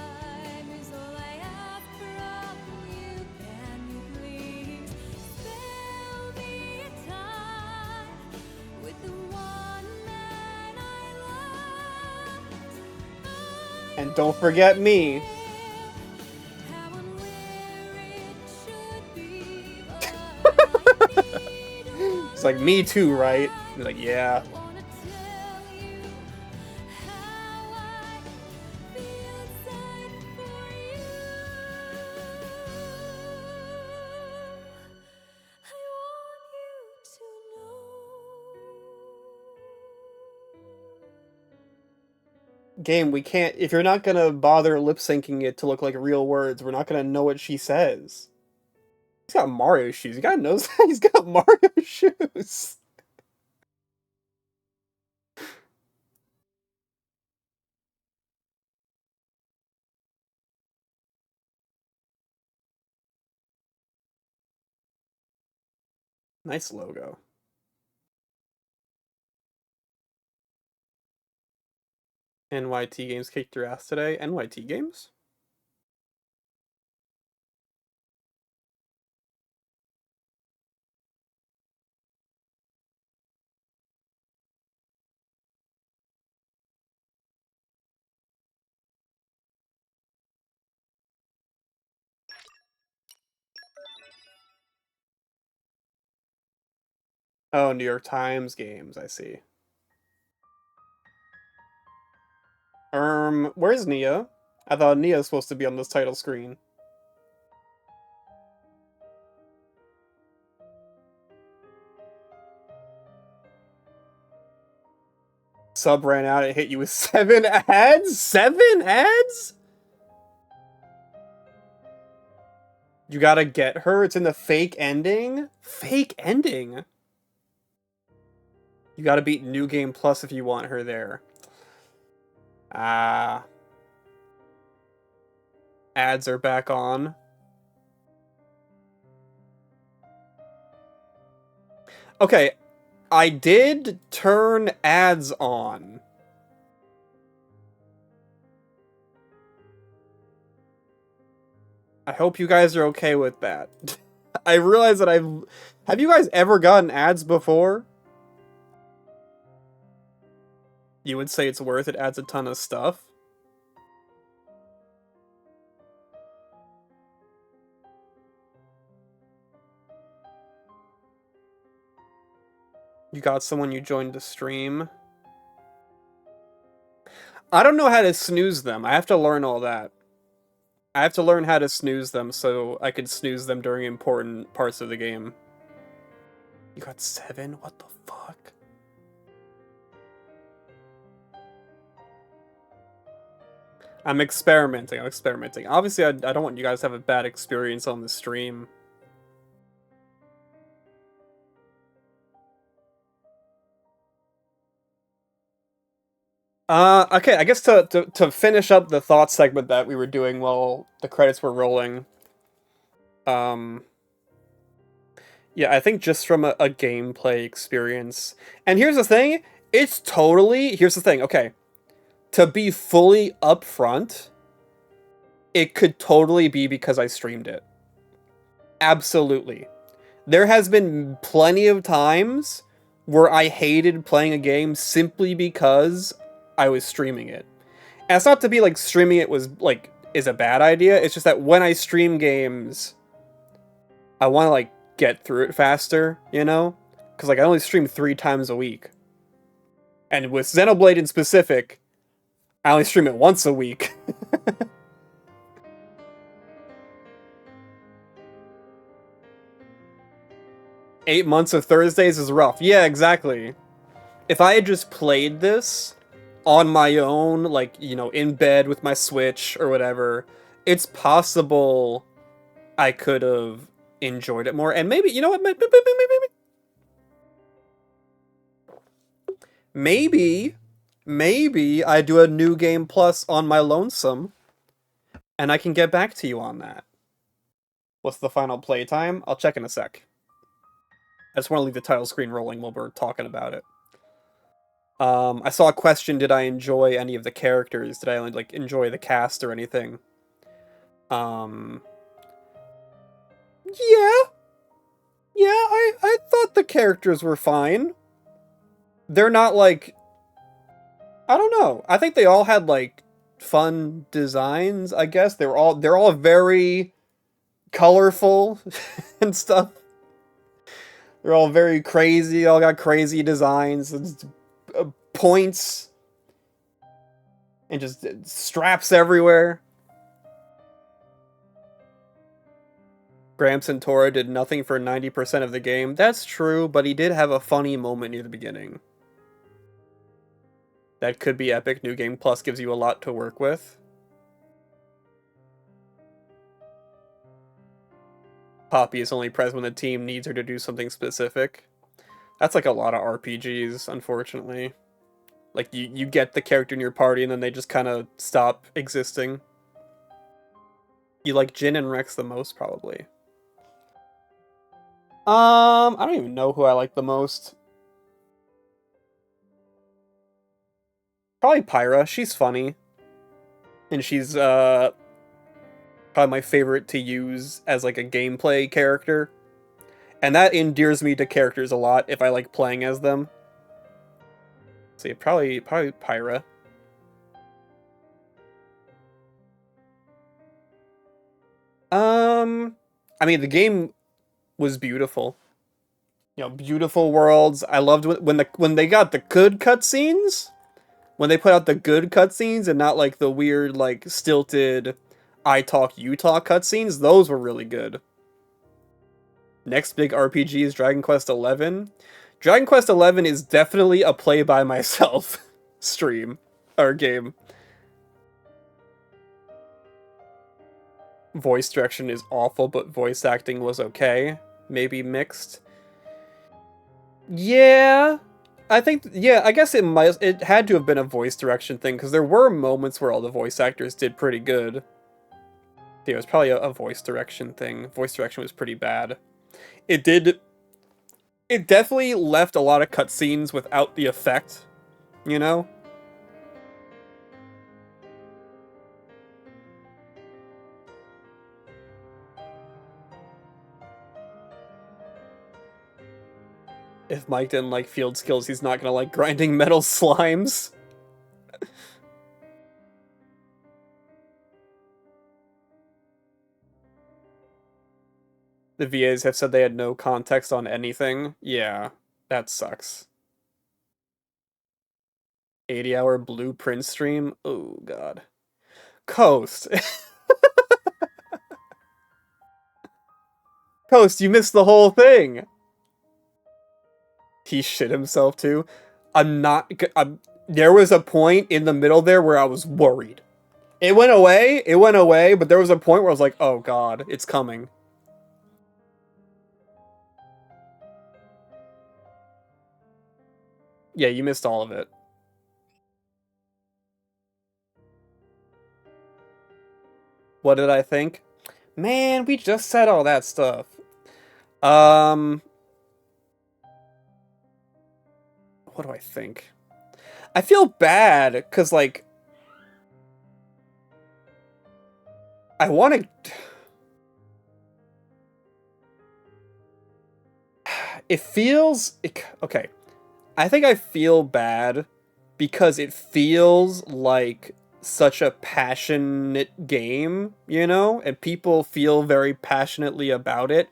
And don't forget me. It's like, me too, right? He's like, yeah. Game, we can't... If you're not gonna bother lip-syncing it to look like real words, we're not gonna know what she says. He's got Mario shoes. You gotta know that. He's got Mario shoes. Nice logo. NYT Games kicked your ass today. NYT Games? Oh, New York Times Games, I see. Where's Nia? I thought Nia was supposed to be on this title screen. Sub ran out and hit you with 7 ads? 7 ads? You gotta get her? It's in the fake ending? Fake ending? You gotta beat New Game Plus if you want her there. Ah. Ads are back on. Okay, I did turn ads on. I hope you guys are okay with that. I realize that have you guys ever gotten ads before? You would say it's worth it, adds a ton of stuff. You got someone you joined the stream. I don't know how to snooze them. I have to learn all that. I have to learn how to snooze them so I can snooze them during important parts of the game. You got 7? What the fuck? I'm experimenting. Obviously, I don't want you guys to have a bad experience on the stream. Okay, I guess to finish up the thought segment that we were doing while the credits were rolling. Yeah, I think just from a gameplay experience. And here's the thing, here's the thing, okay. To be fully upfront, it could totally be because I streamed it. Absolutely. There has been plenty of times where I hated playing a game simply because I was streaming it. And it's not to be like streaming it is a bad idea. It's just that when I stream games, I want to like get through it faster, you know? Because like I only stream 3 times a week. And with Xenoblade in specific, I only stream it once a week. Eight months of Thursdays is rough. Yeah, exactly. If I had just played this on my own, like, you know, in bed with my Switch or whatever, it's possible I could have enjoyed it more. And maybe, you know what, maybe I do a New Game Plus on my lonesome, and I can get back to you on that. What's the final playtime? I'll check in a sec. I just want to leave the title screen rolling while we're talking about it. I saw a question, did I enjoy any of the characters? Did I like enjoy the cast or anything? Yeah, I thought the characters were fine. They're not like, I don't know. I think they all had like fun designs, I guess. They're all very colorful and stuff. They're all very crazy, all got crazy designs, points, and just straps everywhere. Gramps and Tora did nothing for 90% of the game. That's true, but he did have a funny moment near the beginning. That could be epic. New Game Plus gives you a lot to work with. Poppy is only present when the team needs her to do something specific. That's like a lot of RPGs, unfortunately. Like, you get the character in your party and then they just kind of stop existing. You like Jin and Rex the most, probably. I don't even know who I like the most. Probably Pyra. She's funny. And she's, probably my favorite to use as, like, a gameplay character. And that endears me to characters a lot if I like playing as them. So yeah, probably Pyra. I mean, the game was beautiful. You know, beautiful worlds. I loved when they got the good cutscenes. When they put out the good cutscenes and not like the weird, like, stilted I talk, you talk cutscenes. Those were really good. Next big RPG is Dragon Quest XI. Dragon Quest XI is definitely a play by myself stream or game. Voice direction is awful, but voice acting was okay. Maybe mixed. Yeah. I think, yeah, I guess it had to have been a voice direction thing, because there were moments where all the voice actors did pretty good. Yeah, it was probably a voice direction thing. Voice direction was pretty bad. It definitely left a lot of cutscenes without the effect, you know? If Mike didn't like field skills, he's not gonna like grinding metal slimes. The VAs have said they had no context on anything. Yeah, that sucks. 80-hour blueprint stream? Oh, God. Coast. Coast, you missed the whole thing! He shit himself, too. There was a point in the middle there where I was worried. It went away, but there was a point where I was like, oh, God, it's coming. Yeah, you missed all of it. What did I think? Man, we just said all that stuff. What do I think? I feel bad, because, like, I want to... It feels... Okay. I think I feel bad because it feels like such a passionate game, you know? And people feel very passionately about it.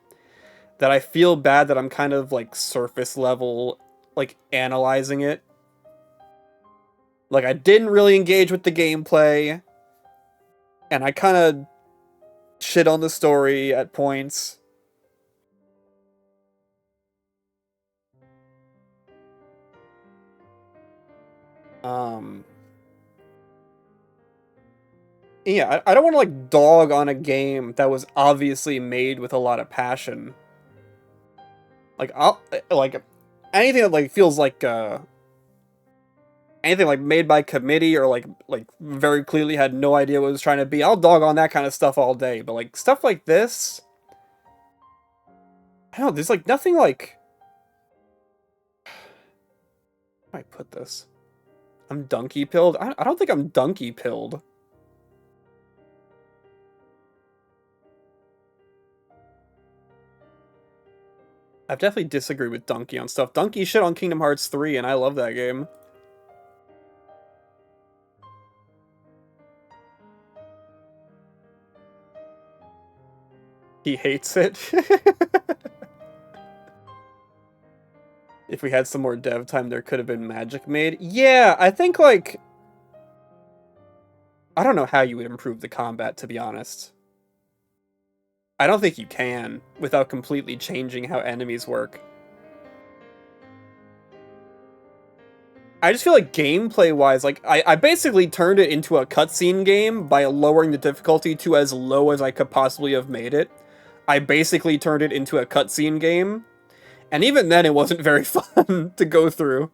That I feel bad that I'm kind of, like, surface level, like, analyzing it. Like, I didn't really engage with the gameplay. And I kind of shit on the story at points. Yeah, I don't want to, like, dog on a game that was obviously made with a lot of passion. Like, anything that, like, feels like, anything, like, made by committee or, like, very clearly had no idea what it was trying to be, I'll dog on that kind of stuff all day. But, like, stuff like this... I don't know, there's, like, nothing, like... How do I put this? I'm donkey-pilled? I don't think I'm donkey-pilled. I've definitely disagreed with Donkey on stuff. Donkey shit on Kingdom Hearts 3, and I love that game. He hates it. If we had some more dev time, there could have been magic made. Yeah, I think, like... I don't know how you would improve the combat, to be honest. I don't think you can, without completely changing how enemies work. I just feel like gameplay-wise, like, I basically turned it into a cutscene game by lowering the difficulty to as low as I could possibly have made it. I basically turned it into a cutscene game. And even then, it wasn't very fun to go through.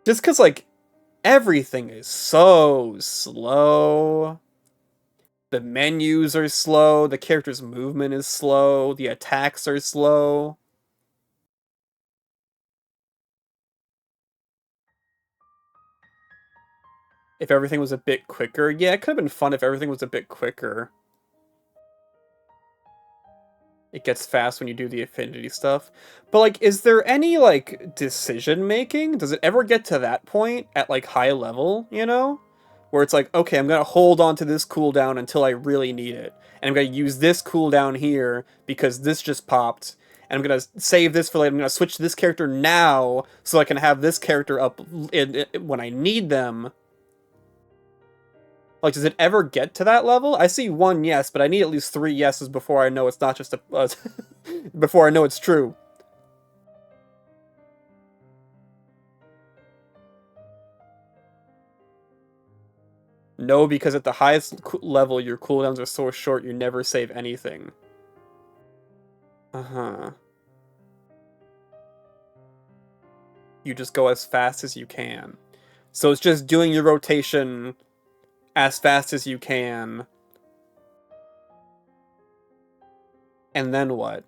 Just because, like, everything is so slow. The menus are slow, the character's movement is slow, the attacks are slow. If everything was a bit quicker, yeah, it could have been fun if everything was a bit quicker. It gets fast when you do the affinity stuff. But, like, is there any, like, decision-making? Does it ever get to that point at, like, high level, you know? Where it's like, okay, I'm gonna hold on to this cooldown until I really need it. And I'm gonna use this cooldown here because this just popped. And I'm gonna save this for later. I'm gonna switch to this character now so I can have this character up when I need them. Like, does it ever get to that level? I see one yes, but I need at least 3 yeses before I know it's not just a... before I know it's true. No, because at the highest level, your cooldowns are so short you never save anything. Uh-huh. You just go as fast as you can. So it's just doing your rotation as fast as you can. And then what?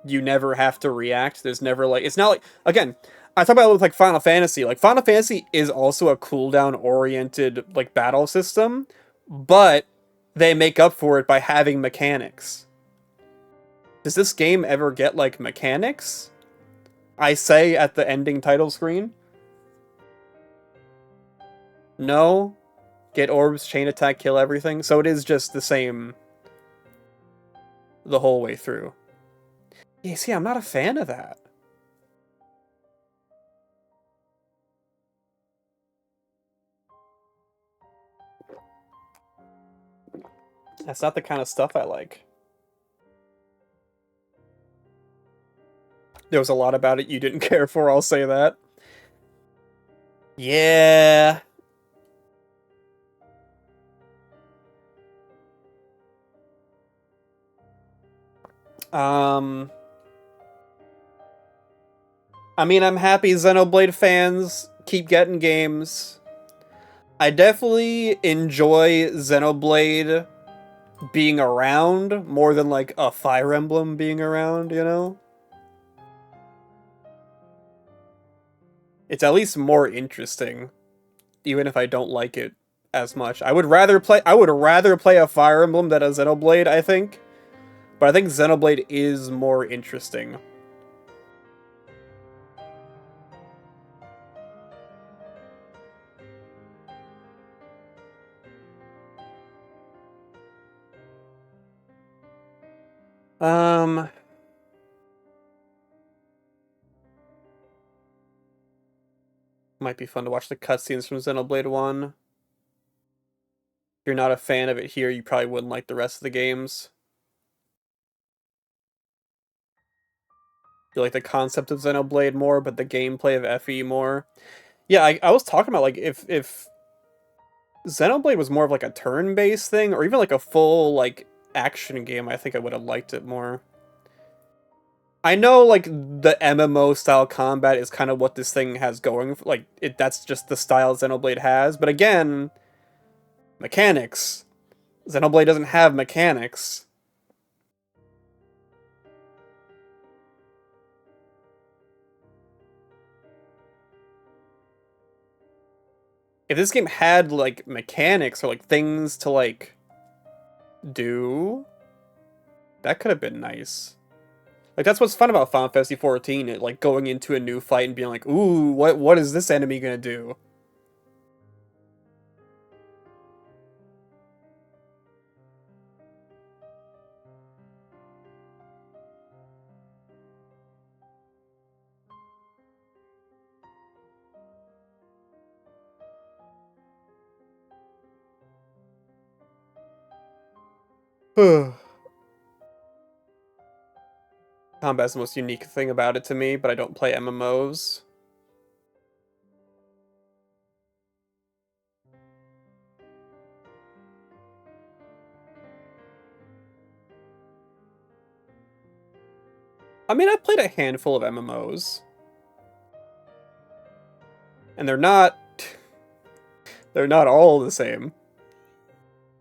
You never have to react. There's never like, it's not like, again, I talk about it with like Final Fantasy. Like Final Fantasy is also a cooldown oriented like battle system, but they make up for it by having mechanics. Does this game ever get like mechanics? I say at the ending title screen. No. Get orbs, chain attack, kill everything. So it is just the same the whole way through. Yeah, see, I'm not a fan of that. That's not the kind of stuff I like. There was a lot about it you didn't care for, I'll say that. Yeah. I mean, I'm happy Xenoblade fans keep getting games. I definitely enjoy Xenoblade being around more than like a Fire Emblem being around, you know? It's at least more interesting, even if I don't like it as much. I would rather play a Fire Emblem than a Xenoblade, I think. But I think Xenoblade is more interesting. Might be fun to watch the cutscenes from Xenoblade 1. If you're not a fan of it here, you probably wouldn't like the rest of the games. You like the concept of Xenoblade more, but the gameplay of FE more. Yeah, I was talking about, like, if Xenoblade was more of, like, a turn-based thing, or even, like, a full, like, action game, I think I would have liked it more. I know, like, the MMO-style combat is kind of what this thing has going. Like, that's just the style Xenoblade has. But again, mechanics. Xenoblade doesn't have mechanics. If this game had, like, mechanics or, like, things to, like, do, that could have been nice. Like, that's what's fun about Final Fantasy XIV, it, like, going into a new fight and being like, ooh, what is this enemy gonna do? Combat's the most unique thing about it to me, but I don't play MMOs. I mean, I've played a handful of MMOs. And they're not all the same.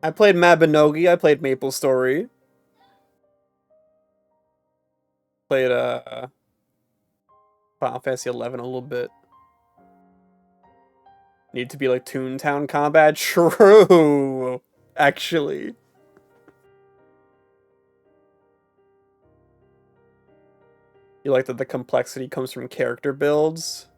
I played Mabinogi, I played MapleStory. Played Final Fantasy XI a little bit. Need to be like Toontown combat? True! Actually. You like that the complexity comes from character builds?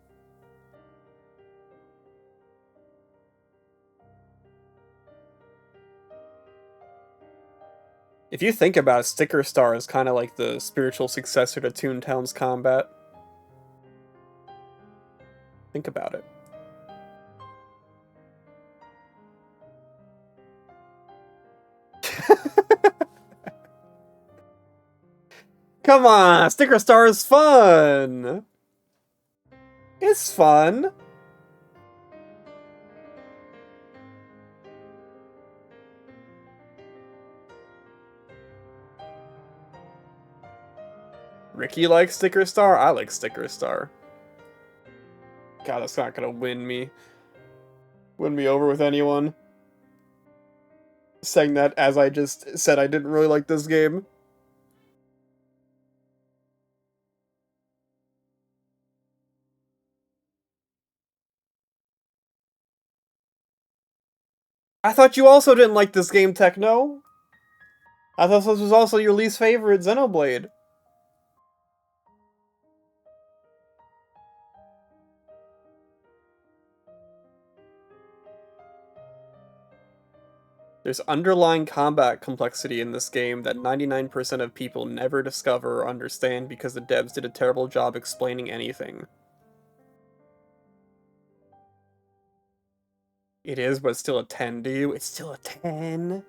If you think about it, Sticker Star is kind of like the spiritual successor to Toontown's combat. Think about it. Come on! Sticker Star is fun! It's fun! Ricky likes Sticker Star? I like Sticker Star. God, that's not gonna win me over with anyone. Saying that as I just said I didn't really like this game. I thought you also didn't like this game, Techno. I thought this was also your least favorite Xenoblade. There's underlying combat complexity in this game that 99% of people never discover or understand because the devs did a terrible job explaining anything. It is, but it's still a 10 to you. It's still a 10.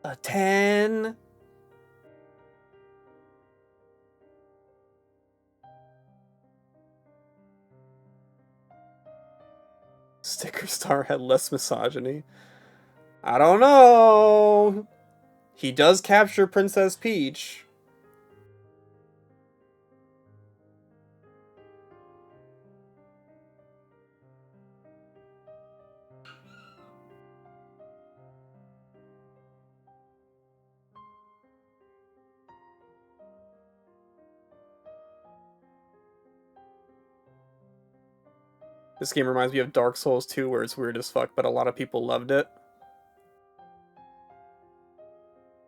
A 10. Sticker Star had less misogyny. I don't know. He does capture Princess Peach. This game reminds me of Dark Souls 2, where it's weird as fuck, but a lot of people loved it.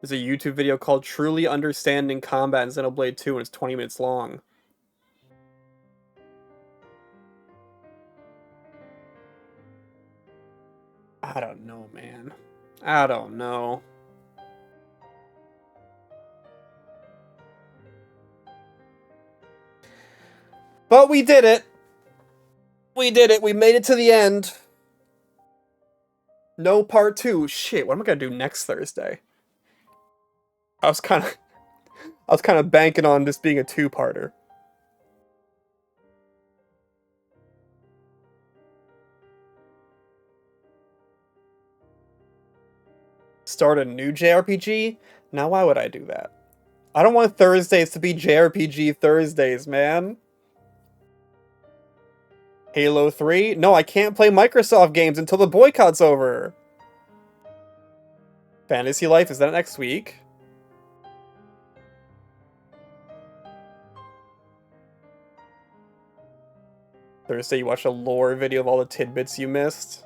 There's a YouTube video called Truly Understanding Combat in Xenoblade 2, and it's 20 minutes long. I don't know, man. I don't know. But we did it! We did it! We made it to the end! No part 2. Shit, what am I gonna do next Thursday? I was kind of banking on this being a two-parter. Start a new JRPG? Now why would I do that? I don't want Thursdays to be JRPG Thursdays, man. Halo 3? No, I can't play Microsoft games until the boycott's over. Fantasy Life, is that next week? Thursday you watch a lore video of all the tidbits you missed.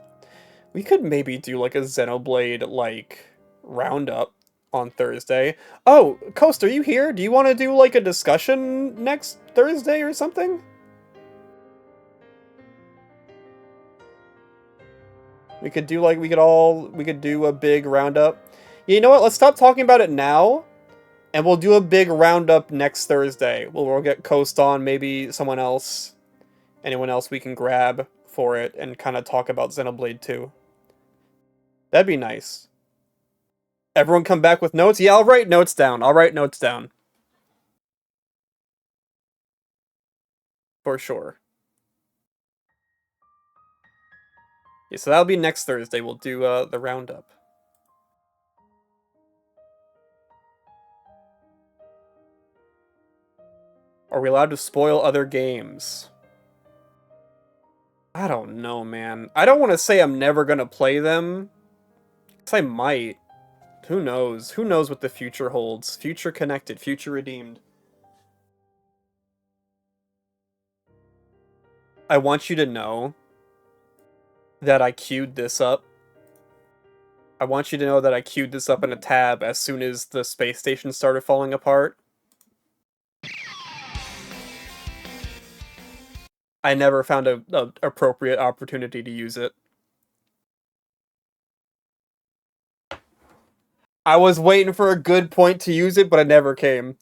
We could maybe do like a Xenoblade like roundup on Thursday. Oh, Coast, are you here? Do you want to do like a discussion next Thursday or something? We could do like we could do a big roundup. You know what? Let's stop talking about it now, and we'll do a big roundup next Thursday. We'll get Coast on, maybe someone else, anyone else we can grab for it, and kind of talk about Xenoblade 2. That'd be nice. Everyone come back with notes? Yeah, I'll write notes down. I'll write notes down. For sure. Yeah, so that'll be next Thursday. We'll do the roundup. Are we allowed to spoil other games? I don't know, man. I don't want to say I'm never gonna play them. 'Cause I might. Who knows? Who knows what the future holds? Future connected, future redeemed. I want you to know that I queued this up. I want you to know that I queued this up in a tab as soon as the space station started falling apart. I never found a appropriate opportunity to use it. I was waiting for a good point to use it, but it never came.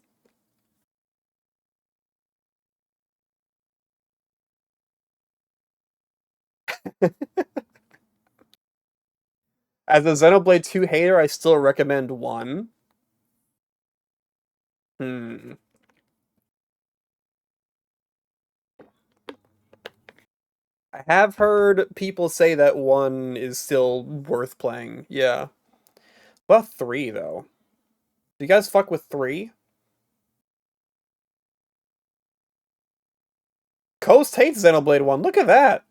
As a Xenoblade 2 hater, I still recommend 1. I have heard people say that 1 is still worth playing. Yeah. What about 3, though? Do you guys fuck with 3? Coast hates Xenoblade 1. Look at that.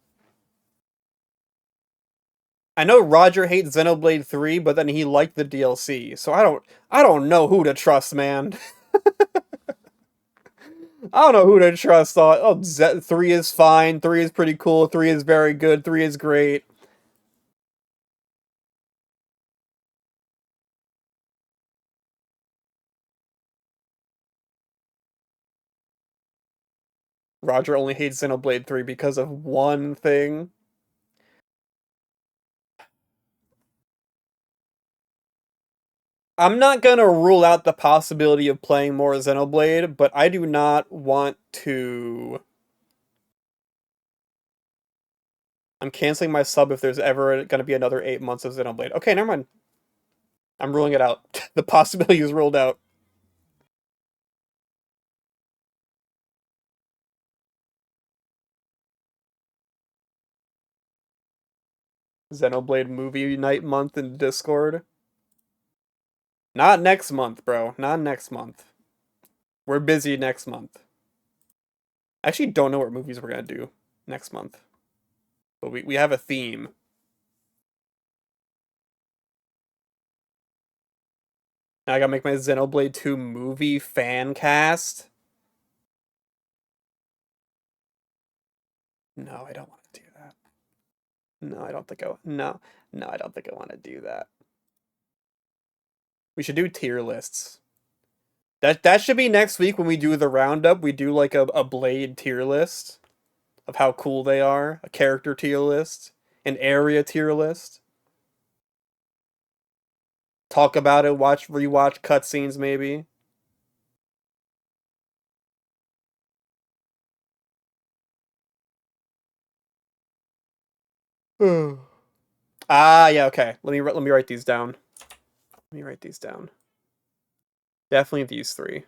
I know Roger hates Xenoblade 3, but then he liked the DLC. So I don't know who to trust, man. I don't know who to trust. 3 is fine. 3 is pretty cool. 3 is very good. 3 is great. Roger only hates Xenoblade 3 because of one thing. I'm not gonna rule out the possibility of playing more Xenoblade, but I do not want to... I'm canceling my sub if there's ever gonna be another 8 months of Xenoblade. Okay, never mind. I'm ruling it out. The possibility is ruled out. Xenoblade movie night month in Discord. Not next month, bro. Not next month. We're busy next month. I actually don't know what movies we're gonna do next month. But we have a theme. Now I gotta make my Xenoblade 2 movie fan cast. No, I don't want to do that. No, I don't think no, I don't think I want to do that. We should do tier lists. That should be next week when we do the roundup. We do like a Blade tier list of how cool they are, a character tier list, an area tier list. Talk about it, rewatch cutscenes maybe. Yeah, okay. Let me write these down. Let me write these down. Definitely these 3.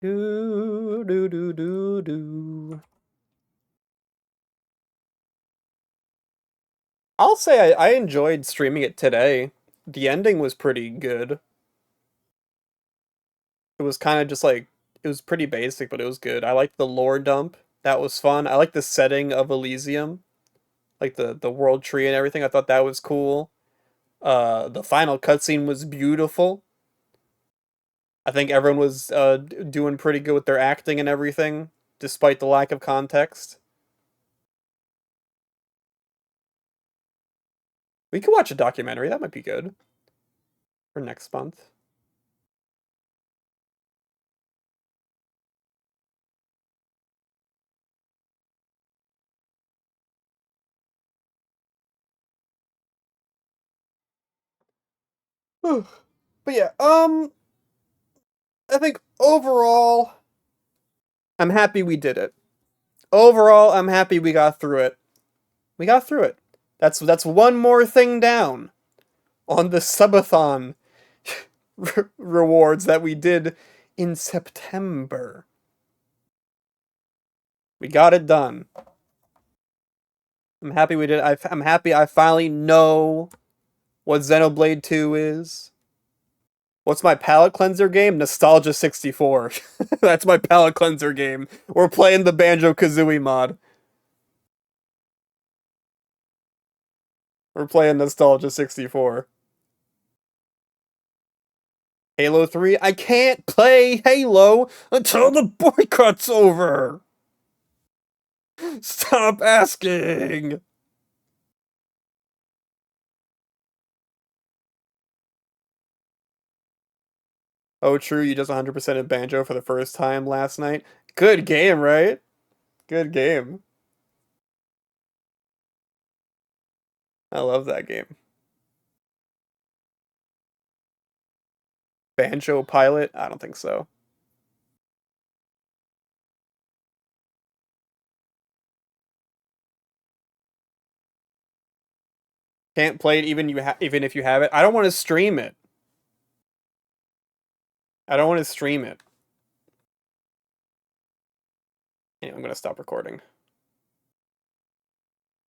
Do do do do do. I'll say I enjoyed streaming it today. The ending was pretty good. It was kind of just like, it was pretty basic, but it was good. I liked the lore dump. That was fun. I liked the setting of Elysium. Like the world tree and everything. I thought that was cool. The final cutscene was beautiful. I think everyone was doing pretty good with their acting and everything, despite the lack of context. We could watch a documentary. That might be good for next month. But yeah, I think overall, I'm happy we did it. Overall, I'm happy we got through it. We got through it. That's one more thing down on the subathon rewards that we did in September. We got it done. I'm happy we did it. I'm happy I finally know what Xenoblade 2 is. What's my palate cleanser game? Nostalgia 64. That's my palate cleanser game. We're playing the Banjo-Kazooie mod. We're playing Nostalgia 64. Halo 3? I can't play Halo until the boycott's over! Stop asking! Oh, true, you just 100%ed Banjo for the first time last night? Good game, right? Good game. I love that game. Banjo Pilot? I don't think so. Can't play it even if you have it. I don't want to stream it. I don't want to stream it. Anyway, I'm going to stop recording.